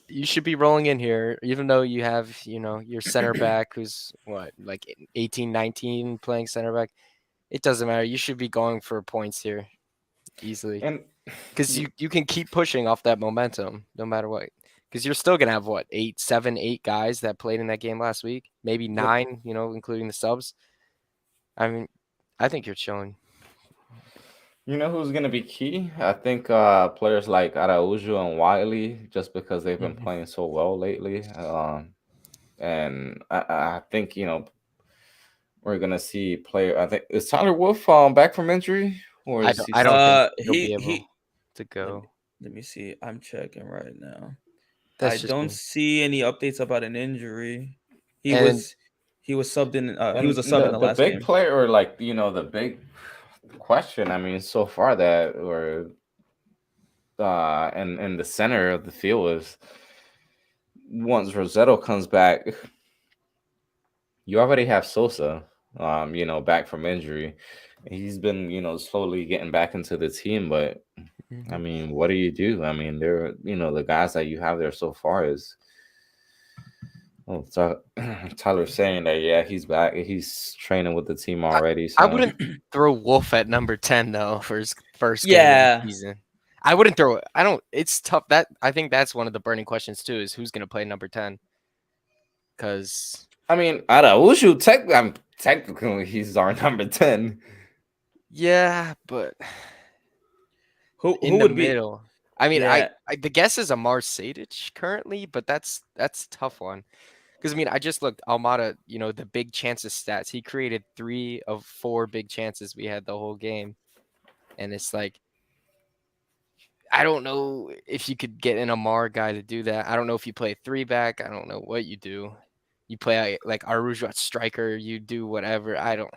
[SPEAKER 2] you should be rolling in here, even though you have, your center back who's what, like 18, 19 playing center back. It doesn't matter. You should be going for points here easily.
[SPEAKER 1] And
[SPEAKER 2] Because you can keep pushing off that momentum no matter what. Because you're still going to have, what, 8 guys that played in that game last week? Maybe 9, including the subs. I think you're chilling.
[SPEAKER 1] you know who's gonna be key? I think players like Araujo and Wiley, just because they've been
[SPEAKER 2] Mhm.
[SPEAKER 1] playing so well lately. and I think we're gonna see player. I think is Tyler Wolf back from injury, or
[SPEAKER 2] I
[SPEAKER 1] is
[SPEAKER 2] don't
[SPEAKER 1] he?
[SPEAKER 2] I don't think he'll be able
[SPEAKER 3] He
[SPEAKER 2] to
[SPEAKER 3] let me
[SPEAKER 2] go.
[SPEAKER 3] let me see. I'm checking right now. I
[SPEAKER 2] That's just
[SPEAKER 3] don't
[SPEAKER 2] me.
[SPEAKER 3] see any updates about an injury. He
[SPEAKER 2] And
[SPEAKER 3] was he was subbed in. He was
[SPEAKER 1] And
[SPEAKER 3] a sub in the
[SPEAKER 1] the
[SPEAKER 3] last
[SPEAKER 1] big
[SPEAKER 3] game.
[SPEAKER 1] player, or like the big question. I mean, so far that or in the center of the field is once Rosetto comes back, you already have Sosa, back from injury. He's been, slowly getting back into the team, but I
[SPEAKER 2] Mhm.
[SPEAKER 1] mean, what do you do? I mean, the guys that you have there so far is, oh, Tyler's saying that, yeah, he's back. He's training with the team
[SPEAKER 2] I,
[SPEAKER 1] already.
[SPEAKER 2] I
[SPEAKER 1] So,
[SPEAKER 2] wouldn't throw Wolf at number 10 though for his first game of the
[SPEAKER 3] Yeah.
[SPEAKER 2] season. I wouldn't throw it. I don't. It's tough. I think that's one of the burning questions too. Is who's gonna play number 10? Because
[SPEAKER 1] I mean, Araujo, technically, he's our number 10.
[SPEAKER 2] yeah, but
[SPEAKER 3] Who
[SPEAKER 2] in the
[SPEAKER 3] would be?
[SPEAKER 2] middle. I mean,
[SPEAKER 3] Yeah.
[SPEAKER 2] the guess is Amar Sadic currently, but that's a tough one. Because I mean, I just looked Almada. The big chances stats. He created 3 of 4 big chances we had the whole game, and it's like I don't know if you could get an Amar guy to do that. I don't know if you play 3 back. I don't know what you do. You play like Arujo at striker. You do whatever. I don't.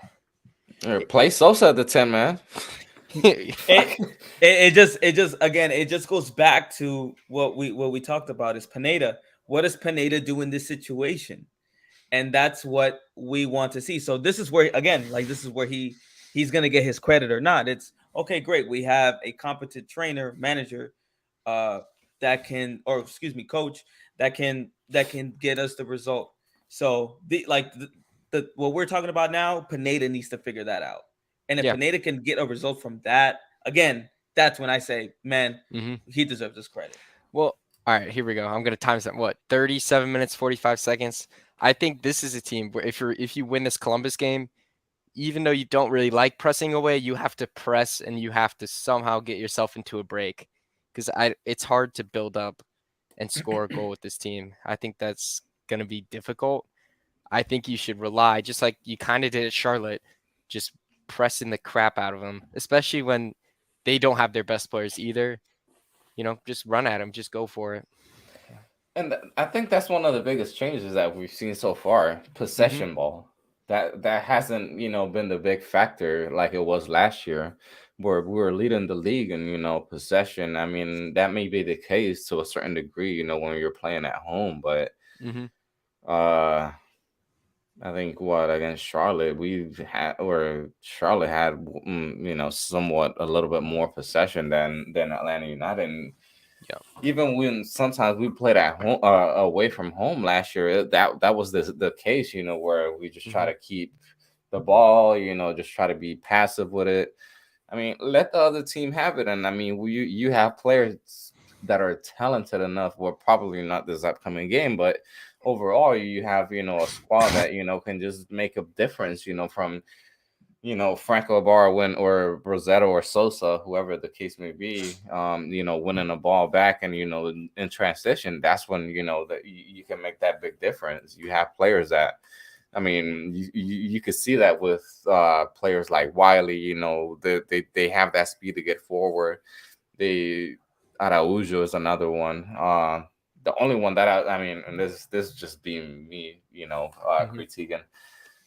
[SPEAKER 1] Or play Sosa at the 10, man.
[SPEAKER 3] It,
[SPEAKER 1] Fuck.
[SPEAKER 3] it just again it just goes back to what we talked about is Pineda. What does Pineda do in this situation? And that's what we want to see. So this is where again, like this is where he's gonna get his credit or not. It's okay, great. We have a competent trainer, manager, uh, that can, or excuse me, coach that can get us the result. So the what we're talking about now, Pineda needs to figure that out. And if
[SPEAKER 2] Yeah.
[SPEAKER 3] Pineda can get a result from that, again, that's when I say, man,
[SPEAKER 2] hmm
[SPEAKER 3] he deserves this credit.
[SPEAKER 2] Well, all right. Here we go. I'm gonna time some. What? 37 minutes, 45 seconds. I think this is a team where if you win this Columbus game, even though you don't really like pressing away, you have to press and you have to somehow get yourself into a break because it's hard to build up and score a goal with this team. I think that's going to be difficult. I think you should rely, just like you kind of did at Charlotte, just pressing the crap out of them, especially when they don't have their best players either. Just run at them, just go for it.
[SPEAKER 1] And I think that's one of the biggest changes that we've seen so far,
[SPEAKER 2] hmm
[SPEAKER 1] possession ball. That hasn't, been the big factor like it was last year, where we were leading the league in, possession. I mean, that may be the case to a certain degree, when you're playing at home, but
[SPEAKER 2] hmm
[SPEAKER 1] uh I think what against Charlotte Charlotte had somewhat a little bit more possession than Atlanta United. And
[SPEAKER 2] Yeah.
[SPEAKER 1] even when sometimes we played at home away from home last year, that was the case, where we just try
[SPEAKER 2] hmm
[SPEAKER 1] to keep the ball, just try to be passive with it. I mean, let the other team have it, and I mean, you have players that are talented enough. Well, probably not this upcoming game, but overall, you have a squad that can just make a difference. From Franco Barwin or Rosetta or Sosa, whoever the case may be, winning a ball back and, in transition, that's when, that you can make that big difference. You have players that, I mean, you could see that with players like Wiley, they have that speed to get forward. They, Araujo is another one. The only one that I mean, and this is just being me,
[SPEAKER 2] hmm
[SPEAKER 1] critiquing.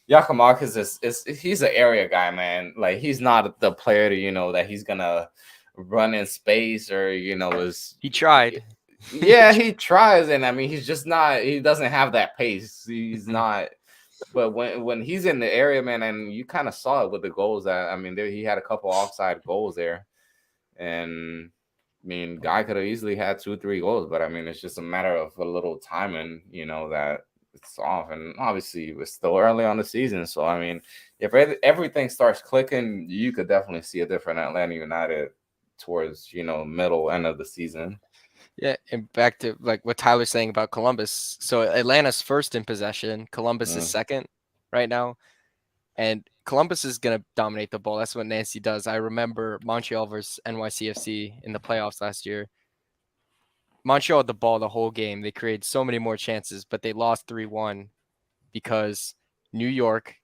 [SPEAKER 1] Yakamarcus is he's an area guy, man. Like he's not the player to, that he's gonna run in space or is
[SPEAKER 2] He tried. He
[SPEAKER 1] yeah, he tries, and I mean he's just not, he doesn't have that pace. He's
[SPEAKER 2] Mhm.
[SPEAKER 1] not, but when he's in the area, man, and you kind of saw it with the goals that I mean he had a couple offside goals there. And I mean, guy could have easily had 2, 3 goals, but I mean, it's just a matter of a little timing, that it's off. And obviously, it's still early on the season, so I mean, if everything starts clicking, you could definitely see a different Atlanta United towards middle end of the season.
[SPEAKER 2] Yeah, and back to like what Tyler's saying about Columbus. So Atlanta's first in possession, Columbus is
[SPEAKER 1] Mm.
[SPEAKER 2] second right now, and Columbus is gonna dominate the ball. That's what Nancy does. I remember Montreal versus NYCFC in the playoffs last year. Montreal had the ball the whole game. They created so many more chances, but they lost 3-1 because New York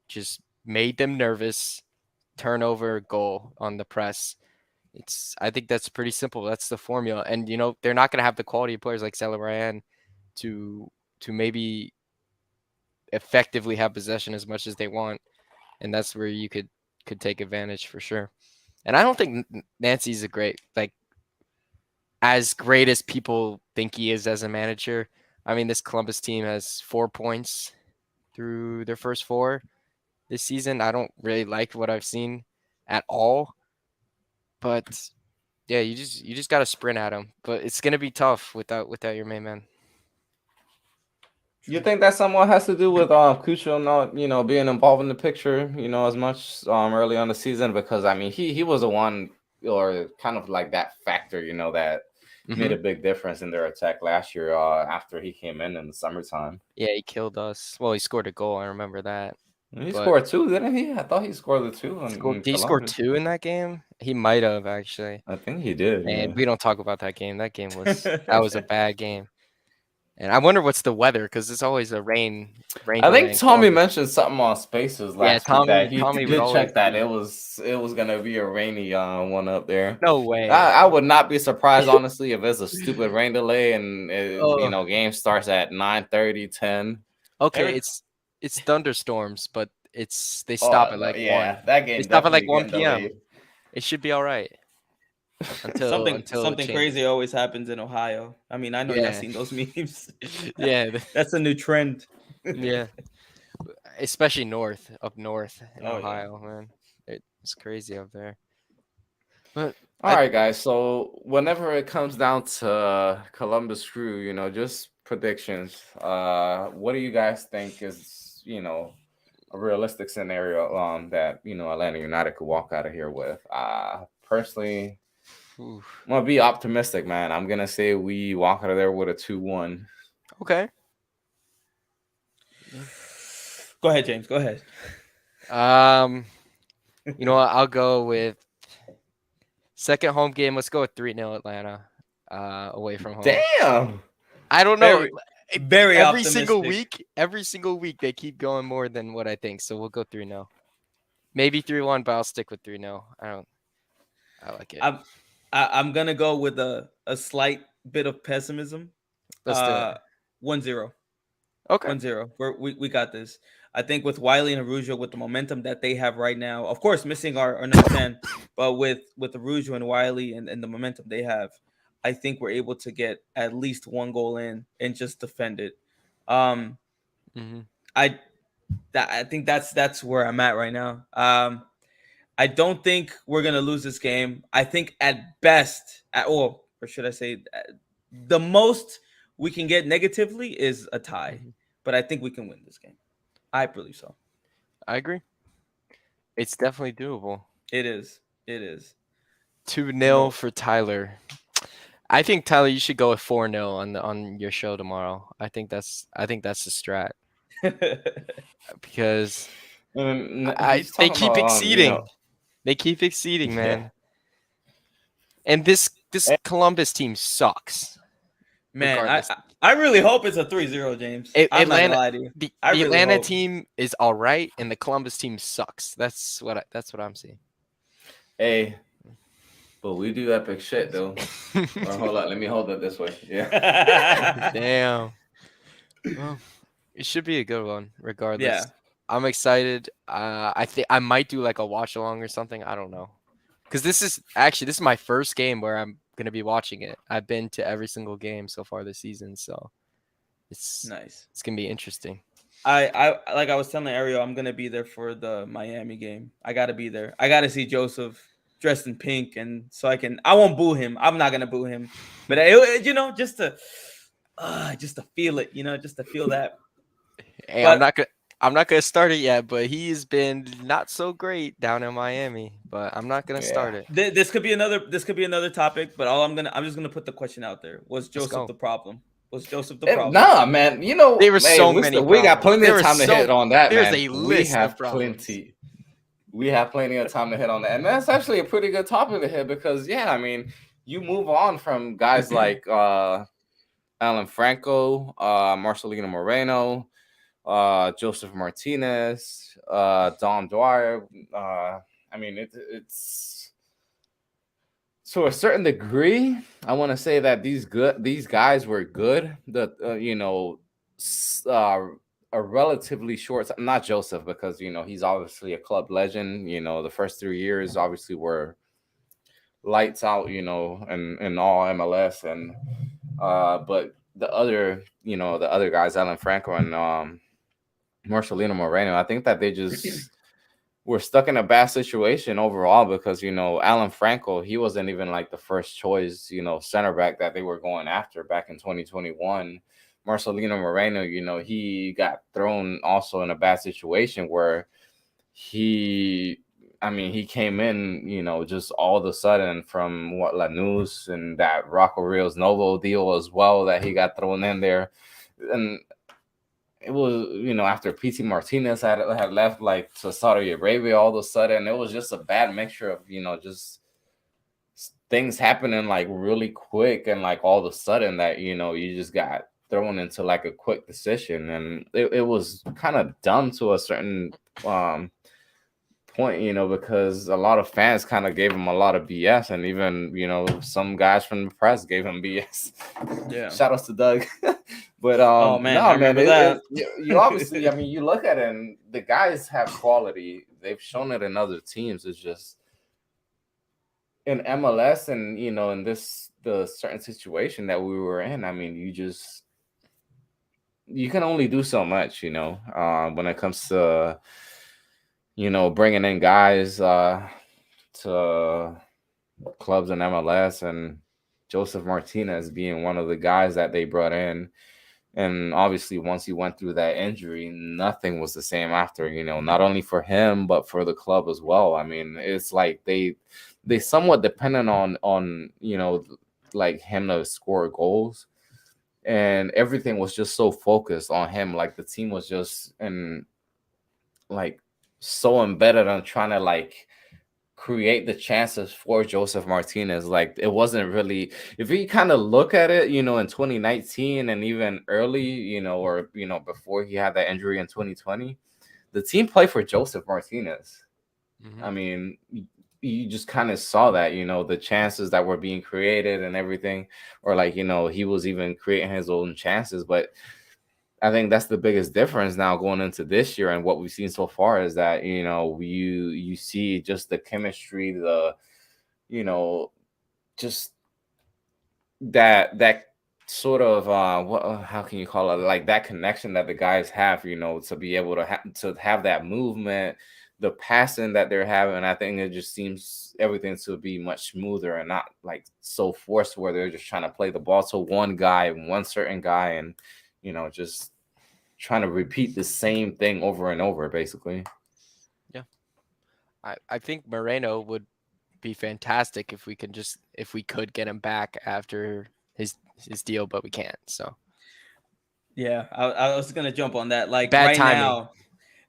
[SPEAKER 2] just made them nervous. Turnover, goal on the press. I think that's pretty simple. That's the formula. And they're not going to have the quality of players like Celarayán to maybe effectively have possession as much as they want, and that's where you could take advantage for sure. And I don't think Nancy's a great, like, as great as people think he is as a manager. I mean, this Columbus team has 4 points through their first 4 this season. I don't really like what I've seen at all, but yeah, you just got to sprint at him. But it's gonna be tough without your main man.
[SPEAKER 1] You think that somewhat has to do with Cucho not, being involved in the picture, as much early on the season? Because I mean, he was the one, or kind of like that factor, that made a big difference in their attack last year after he came in the summertime.
[SPEAKER 2] Yeah, he killed us. Well, he scored a goal. I remember that.
[SPEAKER 1] He scored 2, didn't he? I thought he scored the 2.
[SPEAKER 2] Did he score 2 in that game? He might have, actually.
[SPEAKER 1] I think he did.
[SPEAKER 2] And we don't talk about that game. That game was a bad game. And I wonder what's the weather, because it's always a rain.
[SPEAKER 1] I think Tommy mentioned something on Spaces last week that he
[SPEAKER 2] Tommy
[SPEAKER 1] did check that it was gonna be a rainy one up there.
[SPEAKER 2] No way.
[SPEAKER 1] I would not be surprised, honestly, if it's a stupid rain delay and game starts at 9:30, 10.
[SPEAKER 2] Okay, it's thunderstorms, but they stop at like 1.
[SPEAKER 1] That game.
[SPEAKER 2] They stop at like 1 p.m. Delayed. It should be all right.
[SPEAKER 3] Until something crazy always happens in Ohio. I mean, I know you've seen those memes.
[SPEAKER 2] Yeah,
[SPEAKER 3] that's a new trend.
[SPEAKER 2] Yeah, especially up north in Ohio, man. It's crazy up there. But
[SPEAKER 1] all right, guys. So whenever it comes down to Columbus Crew, just predictions. What do you guys think is a realistic scenario that Atlanta United could walk out of here with? Personally, I'm gonna be optimistic, man. I'm gonna say we walk out of there with a 2-1.
[SPEAKER 2] Okay.
[SPEAKER 3] Go ahead, James. Go ahead.
[SPEAKER 2] I'll go with second home game. Let's go with 3-0 Atlanta, away from home.
[SPEAKER 1] Damn.
[SPEAKER 2] I don't know.
[SPEAKER 3] Very
[SPEAKER 2] every
[SPEAKER 3] optimistic.
[SPEAKER 2] single week they keep going more than what I think. So we'll go 3-0. Maybe 3-1, but I'll stick with 3-0. I like it.
[SPEAKER 3] I'm gonna go with a slight bit of pessimism.
[SPEAKER 2] Let's do it.
[SPEAKER 3] 1-0.
[SPEAKER 2] Okay.
[SPEAKER 3] 1-0. We got this. I think with Wiley and Araujo, with the momentum that they have right now, of course missing our number 10, but with Araujo and Wiley and the momentum they have, I think we're able to get at least 1 goal in and just defend it. I think that's where I'm at right now. I don't think we're going to lose this game. I think at best, or should I say, the most we can get negatively is a tie. But I think we can win this game. I believe so.
[SPEAKER 2] I agree. It's definitely doable.
[SPEAKER 3] It is.
[SPEAKER 2] 2-0 for Tyler. I think, Tyler, you should go with 4-0 on your show tomorrow. I think that's the strat. Because they keep exceeding. They keep exceeding, man. Yeah. And this Columbus team sucks.
[SPEAKER 3] Man, I really hope it's a 3-0, James. I'm not gonna lie to you.
[SPEAKER 2] The Atlanta team is all right, and the Columbus team sucks. That's what I'm seeing.
[SPEAKER 1] Hey, but we do epic shit though. Hold on, let me hold it this way. Yeah.
[SPEAKER 2] Damn. Well, it should be a good one, regardless.
[SPEAKER 3] Yeah.
[SPEAKER 2] I'm excited. I think I might do like a watch along or something. I don't know, because this is my first game where I'm gonna be watching it. I've been to every single game so far this season, so it's
[SPEAKER 3] nice.
[SPEAKER 2] It's gonna be interesting.
[SPEAKER 3] I like I was telling Ariel, I'm gonna be there for the Miami game. I gotta be there. I gotta see Joseph dressed in pink, and so I won't boo him. I'm not gonna boo him, but just to feel it, just to feel that.
[SPEAKER 2] Hey, I'm not gonna start it yet, but he's been not so great down in Miami. But I'm not gonna start it.
[SPEAKER 3] This could be another topic. But I'm just gonna put the question out there: was Joseph the problem? Was Joseph the problem?
[SPEAKER 1] Nah, man.
[SPEAKER 2] There were so many.
[SPEAKER 1] We got plenty of time to hit on that.
[SPEAKER 2] There's
[SPEAKER 1] man.
[SPEAKER 2] A list of problems.
[SPEAKER 1] We have plenty of time to hit on that, and that's actually a pretty good topic to hit because, I mean, you move on from guys like Alan Franco, Marcelino Moreno, Joseph Martinez, Don Dwyer. I mean, it's to a certain degree. I want to say that these guys were good. The a relatively short, not Joseph, because he's obviously a club legend. The first 3 years obviously were lights out. And all MLS, and but the other guys, Alan Franco and Marcelino Moreno, I think that they just were stuck in a bad situation overall, because Alan Franco, he wasn't even like the first choice center back that they were going after back in 2021. Marcelino Moreno, he got thrown also in a bad situation where he I mean, he came in, just all of a sudden from what Lanús, and that Rocco Rios Novo deal as well that he got thrown in there. And it was, after PT Martinez had left like to Saudi Arabia, all of a sudden it was just a bad mixture of, just things happening like really quick, and like all of a sudden that, you just got thrown into like a quick decision, and it was kind of dumb to a certain point, because a lot of fans kind of gave him a lot of BS, and even some guys from the press gave him BS.
[SPEAKER 3] Yeah.
[SPEAKER 1] Shout outs to Doug. But
[SPEAKER 3] Oh man, I remember that.
[SPEAKER 1] You obviously, I mean, you look at it, and the guys have quality. They've shown it in other teams. It's just in MLS, and in the certain situation that we were in. I mean, you can only do so much, when it comes to bringing in guys to clubs in MLS, and Joseph Martinez being one of the guys that they brought in. And obviously, once he went through that injury, nothing was the same after, not only for him, but for the club as well. I mean, it's like they somewhat dependent on like him to score goals. And everything was just so focused on him. Like the team was just like so embedded on trying to like create the chances for Joseph Martinez. Like it wasn't really, if you kind of look at it, in 2019 and even early, or before he had that injury in 2020, the team played for Joseph Martinez.
[SPEAKER 2] Mhm.
[SPEAKER 1] I mean, you just kind of saw that, the chances that were being created and everything, or like, he was even creating his own chances. But I think that's the biggest difference now going into this year, and what we've seen so far is that you see just the chemistry, the just that sort of how can you call it, like that connection that the guys have, to be able to have that movement, the passing that they're having. I think it just seems everything to be much smoother and not like so forced where they're just trying to play the ball to one guy, one certain guy, and just trying to repeat the same thing over and over, basically.
[SPEAKER 2] Yeah. I think Moreno would be fantastic if we could get him back after his deal, but we can't. So
[SPEAKER 3] Yeah, I was gonna jump on that. Like
[SPEAKER 2] bad
[SPEAKER 3] right
[SPEAKER 2] timing.
[SPEAKER 3] now,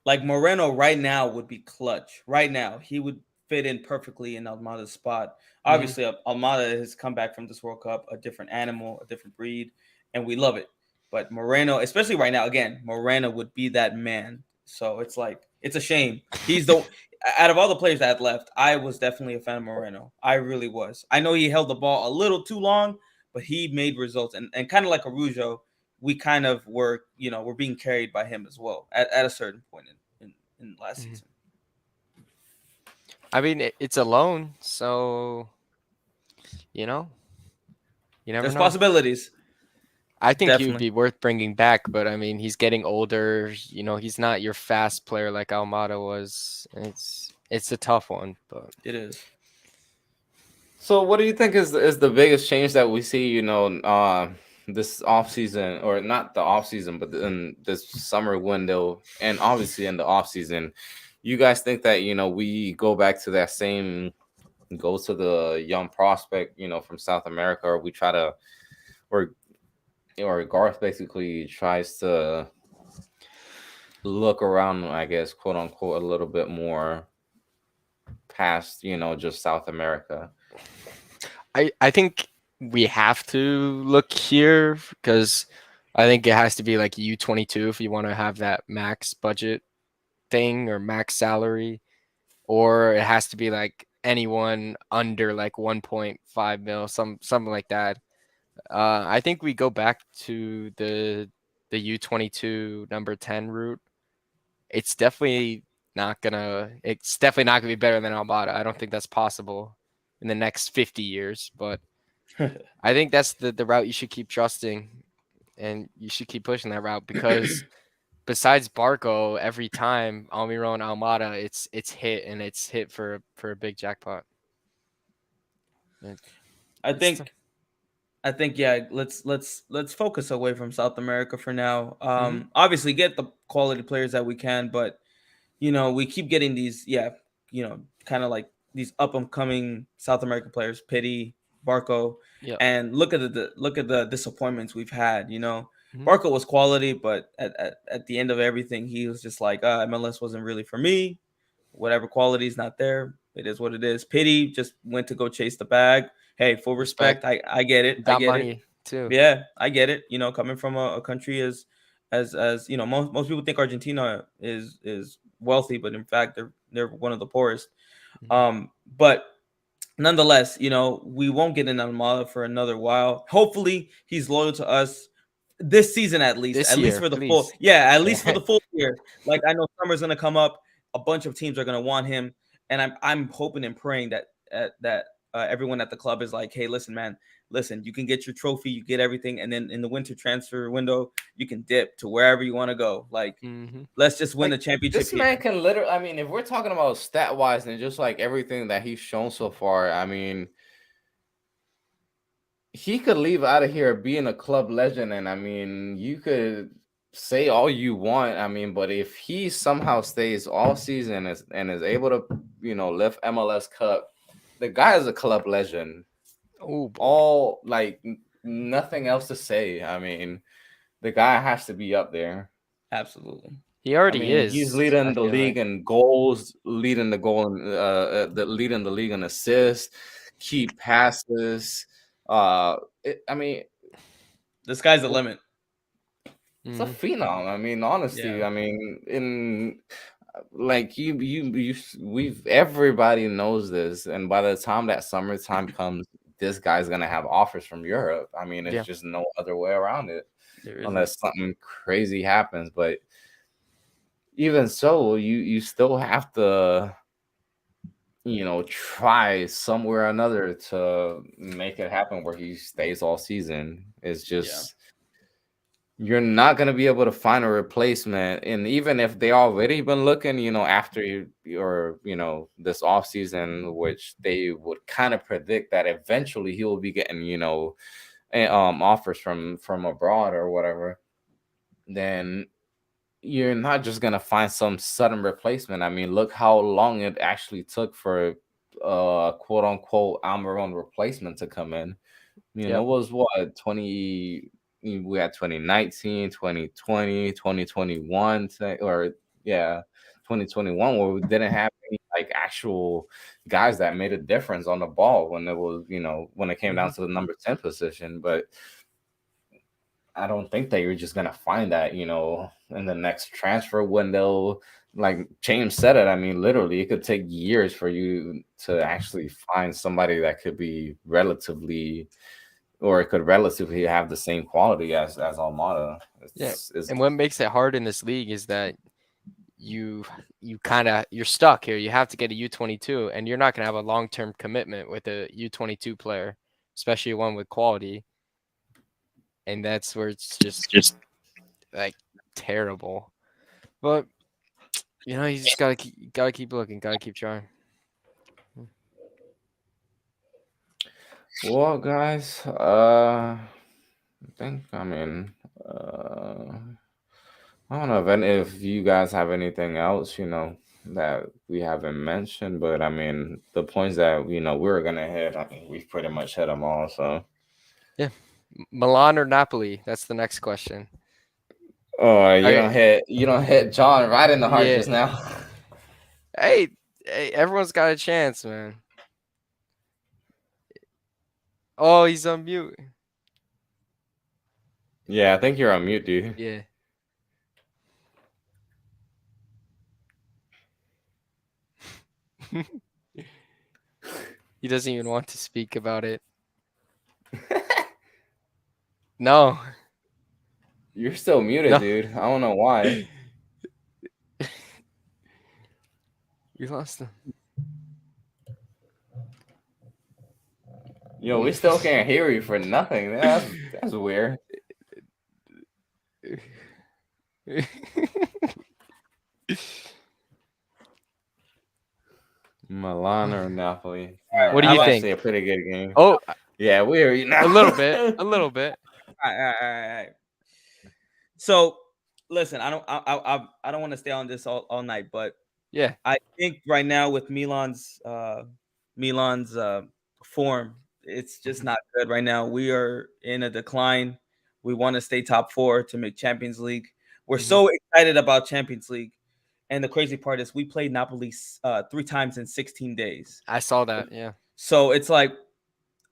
[SPEAKER 3] like Moreno right now would be clutch. Right now, he would fit in perfectly in Almada's spot. Obviously, Almada has come back from this World Cup a different animal, a different breed, and we love it. But Moreno, especially right now, again, Moreno would be that man. So it's like it's a shame. He's the out of all the players that had left, I was definitely a fan of Moreno. I really was. I know he held the ball a little too long, but he made results. And kind of like Arujo, we kind of were, we're being carried by him as well at a certain point in last season.
[SPEAKER 2] I mean, it's a loan, so you never
[SPEAKER 3] There's
[SPEAKER 2] know.
[SPEAKER 3] possibilities.
[SPEAKER 2] I think he would
[SPEAKER 3] Definitely.
[SPEAKER 2] be worth bringing back, but I mean, he's getting older. He's not your fast player like Almada was. It's a tough one, but
[SPEAKER 3] It is.
[SPEAKER 1] So what do you think is the biggest change that we see, this off season, or not the off season, but in this summer window, and obviously in the off season? You guys think that, we go back to that same, go to the young prospect, from South America, or we try to, or Garth basically tries to look around, I guess, quote unquote, a little bit more past, just South America?
[SPEAKER 2] I think we have to look here because I think it has to be like U22 if you want to have that max budget thing or max salary, or it has to be like anyone under like 1.5 mil, something like that. I think we go back to the U22 number 10 route. It's definitely not gonna be better than Almada. I don't think that's possible in the next 50 years, but I think that's the route you should keep trusting, and you should keep pushing that route because besides Barco, every time Almiron Almada, it's hit, and it's hit for a big jackpot.
[SPEAKER 3] I think yeah, let's focus away from South America for now. Obviously get the quality players that we can, but we keep getting these, kind of like these up and coming South American players, Pity, Barco,
[SPEAKER 2] Yeah.
[SPEAKER 3] and look at the disappointments we've had. Barco was quality, but at the end of everything, he was just like, MLS wasn't really for me. Whatever quality is not there, it is what it is. Pity just went to go chase the bag. Hey, full respect. I get it. I
[SPEAKER 2] Got
[SPEAKER 3] get
[SPEAKER 2] money
[SPEAKER 3] it.
[SPEAKER 2] too.
[SPEAKER 3] Yeah, I get it. Coming from a country as most people think Argentina is wealthy, but in fact they're one of the poorest. But nonetheless, we won't get an Almada for another while. Hopefully he's loyal to us this season at least
[SPEAKER 2] This year,
[SPEAKER 3] for the
[SPEAKER 2] please.
[SPEAKER 3] full, yeah, at least for the full year. Like, I know summer's gonna come up, a bunch of teams are gonna want him, and I'm hoping and praying that everyone at the club is like, hey, listen, man, you can get your trophy, you get everything, and then in the winter transfer window you can dip to wherever you want to go. Like, let's just win the championship.
[SPEAKER 1] This man can literally, I mean, if we're talking about stat wise and just like everything that he's shown so far, I mean, he could leave out of here being a club legend, and I mean, you could say all you want, I mean, but if he somehow stays all season and is able to, lift MLS Cup, the guy is a club legend.
[SPEAKER 2] Oh,
[SPEAKER 1] all like nothing else to say. I mean, the guy has to be up there.
[SPEAKER 3] Absolutely.
[SPEAKER 2] He already is.
[SPEAKER 1] He's leading the league in goals, leading the leading the league in assists, key passes. I mean,
[SPEAKER 3] the sky's the limit.
[SPEAKER 1] It's a phenom. I mean, honestly, I mean, in like we've everybody knows this, and by the time that summertime comes, this guy's gonna have offers from Europe. I mean, it's just no other way around it, unless something crazy happens. But even so, you still have to, try somewhere or another to make it happen where he stays all season. It's just you're not going to be able to find a replacement. And even if they already been looking, after your, this offseason, which they would kind of predict that eventually he will be getting, offers from abroad or whatever, then you're not just going to find some sudden replacement. I mean, look how long it actually took for quote unquote Almiron replacement to come in. It was what, 20, we had 2019, 2020, 2021, 2021, where we didn't have any like actual guys that made a difference on the ball when it was, when it came down to the number 10 position. But I don't think that you're just gonna find that, in the next transfer window. Like James said it, I mean, literally, it could take years for you to actually find somebody that could be relatively have the same quality as Almada.
[SPEAKER 2] And what makes it hard in this league is that you're stuck here. You have to get a U22, and you're not going to have a long-term commitment with a U22 player, especially one with quality. And that's where it's just like terrible. But you just gotta keep looking, gotta keep trying.
[SPEAKER 1] Well, guys, I think, I don't know if you guys have anything else, that we haven't mentioned, but I mean, the points that, we were going to hit, I think we've pretty much hit them all. So,
[SPEAKER 2] yeah. Milan or Napoli? That's the next question.
[SPEAKER 1] Oh, you don't hit John right in the heart just now.
[SPEAKER 2] Hey, everyone's got a chance, man. Oh, he's on mute.
[SPEAKER 1] Yeah, I think you're on mute, dude.
[SPEAKER 2] Yeah. He doesn't even want to speak about it. No.
[SPEAKER 1] You're still muted,
[SPEAKER 2] No.
[SPEAKER 1] dude. I don't know why.
[SPEAKER 2] We lost him.
[SPEAKER 1] Yo, we still can't hear you for nothing. That's weird. Milan or Napoli?
[SPEAKER 2] What do you think?
[SPEAKER 1] Actually, a pretty good game.
[SPEAKER 2] Oh,
[SPEAKER 1] Yeah, we hear you now.
[SPEAKER 2] a little bit. A little bit.
[SPEAKER 3] All right. So listen, I don't want to stay on this all night, but
[SPEAKER 2] Yeah.
[SPEAKER 3] I think right now with Milan's form, it's just not good right now. We are in a decline. We want to stay top 4 to make Champions League. We're so excited about Champions League. And the crazy part is we played Napoli 3 times in 16 days.
[SPEAKER 2] I saw that. Yeah.
[SPEAKER 3] So it's like,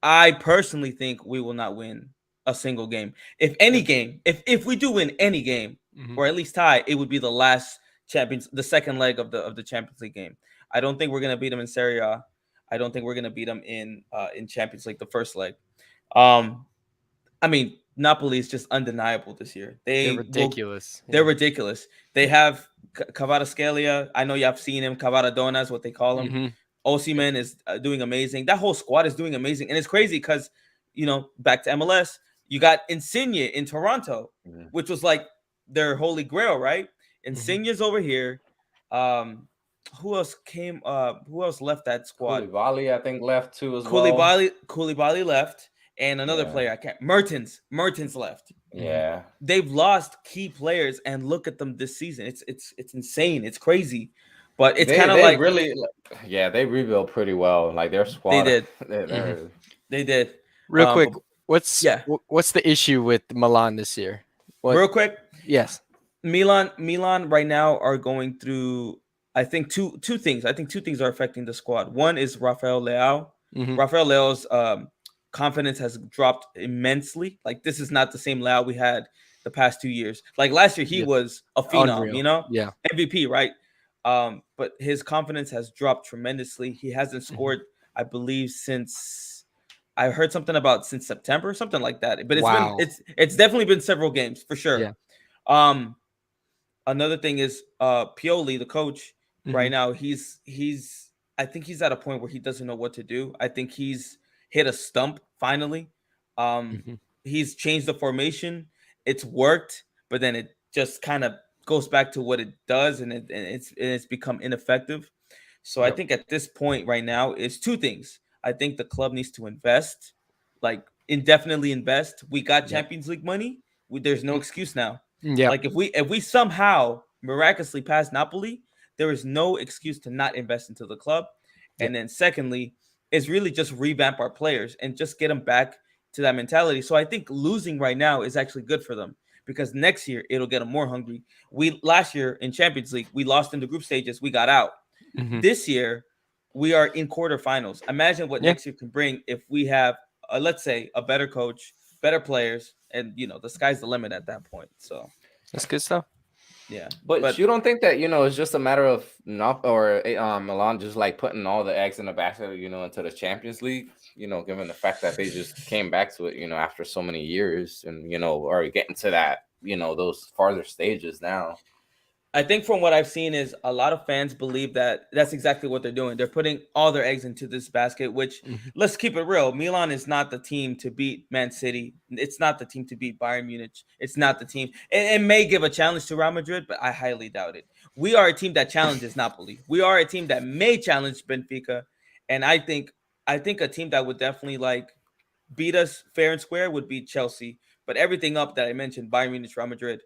[SPEAKER 3] I personally think we will not win a single game. If any game, if we do win any game, or at least tie, it would be the last the second leg of the Champions League game. I don't think we're gonna beat them in Serie A. I don't think we're gonna beat them in Champions League, the first leg. I mean, Napoli is just undeniable this year.
[SPEAKER 2] They're ridiculous.
[SPEAKER 3] They're ridiculous. They have Kvaratskhelia. I know you have seen him. Kvaradona is what they call him. Osimhen is doing amazing. That whole squad is doing amazing. And it's crazy because, back to MLS, you got Insigne in Toronto, which was like their holy grail, right? Insigne's over here. Who else came? Who else left that squad?
[SPEAKER 1] Koulibaly, I think, left too as well.
[SPEAKER 3] Koulibaly left. And another player, I can't. Mertens left.
[SPEAKER 1] Yeah,
[SPEAKER 3] they've lost key players, and look at them this season. It's insane. It's crazy, but it's kind of like
[SPEAKER 1] really, they rebuilt pretty well. Like their squad,
[SPEAKER 3] they did. They did.
[SPEAKER 2] Real quick, what's the issue with Milan this year?
[SPEAKER 3] Real quick,
[SPEAKER 2] yes.
[SPEAKER 3] Milan right now are going through, I think, two things. I think 2 things are affecting the squad. One is Rafael Leao. Rafael Leao's confidence has dropped immensely. Like, this is not the same Leao we had the past 2 years. Like last year, he was a phenom,
[SPEAKER 2] Yeah,
[SPEAKER 3] MVP, right? But his confidence has dropped tremendously. He hasn't scored, I believe, since I heard something about since September, something like that. But it's definitely been several games for sure.
[SPEAKER 2] Yeah.
[SPEAKER 3] Another thing is Pioli, the coach, right now, I think he's at a point where he doesn't know what to do. I think he's hit a stump finally. He's changed the formation. It's worked, but then it just kind of goes back to what it does, and it's become ineffective. So I think at this point right now, it's 2 things. I think the club needs to invest, like indefinitely invest. We got Champions League money. There's no excuse now.
[SPEAKER 2] Yeah.
[SPEAKER 3] Like if we somehow miraculously pass Napoli, there is no excuse to not invest into the club. And then secondly, is really just revamp our players and just get them back to that mentality. So I think losing right now is actually good for them, because next year it'll get them more hungry. Last year in Champions League, we lost in the group stages. We got out. This year, we are in quarterfinals. Imagine what next year can bring if we have, let's say, a better coach, better players, and the sky's the limit at that point. So
[SPEAKER 2] that's good stuff.
[SPEAKER 3] Yeah,
[SPEAKER 1] but you don't think that it's just a matter of Milan just like putting all the eggs in the basket, into the Champions League, given the fact that they just came back to it, after so many years, and are getting to that, those farther stages now.
[SPEAKER 3] I think from what I've seen is a lot of fans believe that that's exactly what they're doing. They're putting all their eggs into this basket, which let's keep it real. Milan is not the team to beat Man City. It's not the team to beat Bayern Munich. It's not the team. It may give a challenge to Real Madrid, but I highly doubt it. We are a team that challenges Napoli. We are a team that may challenge Benfica. And I think a team that would definitely beat us fair and square would be Chelsea. But everything up that I mentioned, Bayern Munich, Real Madrid,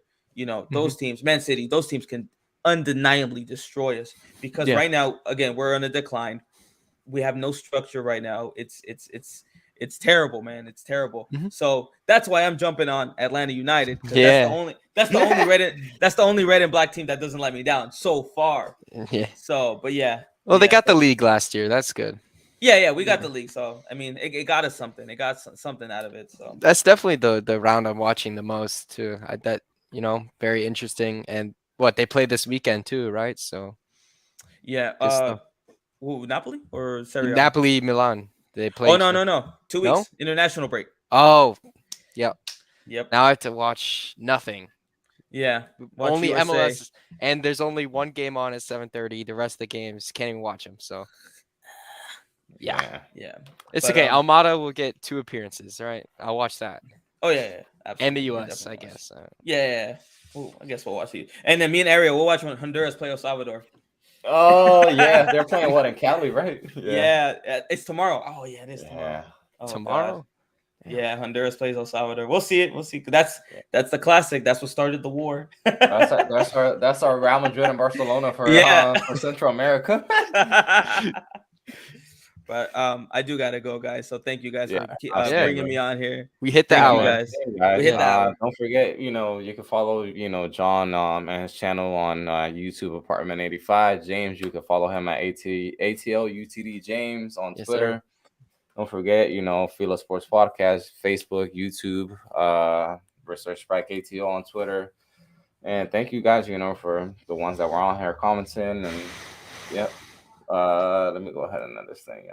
[SPEAKER 3] those teams, Man City, those teams can undeniably destroy us, because right now, again, we're on a decline. We have no structure right now. It's terrible, man. It's terrible. So that's why I'm jumping on Atlanta United. That's the only red and black team that doesn't let me down so far.
[SPEAKER 2] Yeah.
[SPEAKER 3] So, but yeah.
[SPEAKER 2] Well, they got the league last year. That's good.
[SPEAKER 3] Yeah, we got
[SPEAKER 2] Yeah.
[SPEAKER 3] the league, so I mean, it got us something. It got something out of it. So
[SPEAKER 2] That's definitely the round I'm watching the most too. That very interesting. And what they play this weekend too, right? So
[SPEAKER 3] yeah,
[SPEAKER 2] good stuff.
[SPEAKER 3] Napoli or Serie A?
[SPEAKER 2] Napoli, Milan. They play
[SPEAKER 3] Oh
[SPEAKER 2] each
[SPEAKER 3] no,
[SPEAKER 2] other.
[SPEAKER 3] no, no. 2 weeks
[SPEAKER 2] No?
[SPEAKER 3] international break.
[SPEAKER 2] Oh, yep.
[SPEAKER 3] Yep.
[SPEAKER 2] Now I have to watch nothing.
[SPEAKER 3] Yeah. Watch
[SPEAKER 2] Only
[SPEAKER 3] USA.
[SPEAKER 2] MLS, and there's only one game on at 7:30. The rest of the games can't even watch them. So yeah,
[SPEAKER 3] Yeah.
[SPEAKER 2] it's
[SPEAKER 3] But
[SPEAKER 2] okay. Almada will get 2 appearances. Right? I'll watch that.
[SPEAKER 3] oh yeah,
[SPEAKER 2] And the
[SPEAKER 3] absolutely. We're
[SPEAKER 2] U.S. I
[SPEAKER 3] definitely watch.
[SPEAKER 2] guess.
[SPEAKER 3] Yeah. Oh, I guess we'll watch it. And then me and Ariel, we'll watch when Honduras play El Salvador.
[SPEAKER 1] Oh yeah, they're playing what in Cali, right?
[SPEAKER 3] Yeah, it's tomorrow. Oh yeah, it is tomorrow.
[SPEAKER 1] Yeah.
[SPEAKER 3] Oh God.
[SPEAKER 2] Tomorrow.
[SPEAKER 3] Yeah, Honduras plays El Salvador. We'll see it. We'll see. That's the classic. That's what started the war.
[SPEAKER 1] That's our Real Madrid and Barcelona for Central America.
[SPEAKER 3] But I do gotta go, guys. So thank you guys for
[SPEAKER 1] absolutely.
[SPEAKER 3] bringing me on here.
[SPEAKER 2] We hit the
[SPEAKER 3] Thank you,
[SPEAKER 2] hour.
[SPEAKER 3] guys.
[SPEAKER 1] Hey, guys.
[SPEAKER 3] We hit the hour.
[SPEAKER 1] Don't forget, you can follow, John and his channel on YouTube, Apartment 85. James, you can follow him at ATL UTD James on
[SPEAKER 2] Yes,
[SPEAKER 1] Twitter.
[SPEAKER 2] sir.
[SPEAKER 1] Don't forget, Fila Sports Podcast, Facebook, YouTube, Resurge The Spike ATL on Twitter. And thank you guys, for the ones that were on here commenting. And yep. Let me go ahead and end this thing, y'all.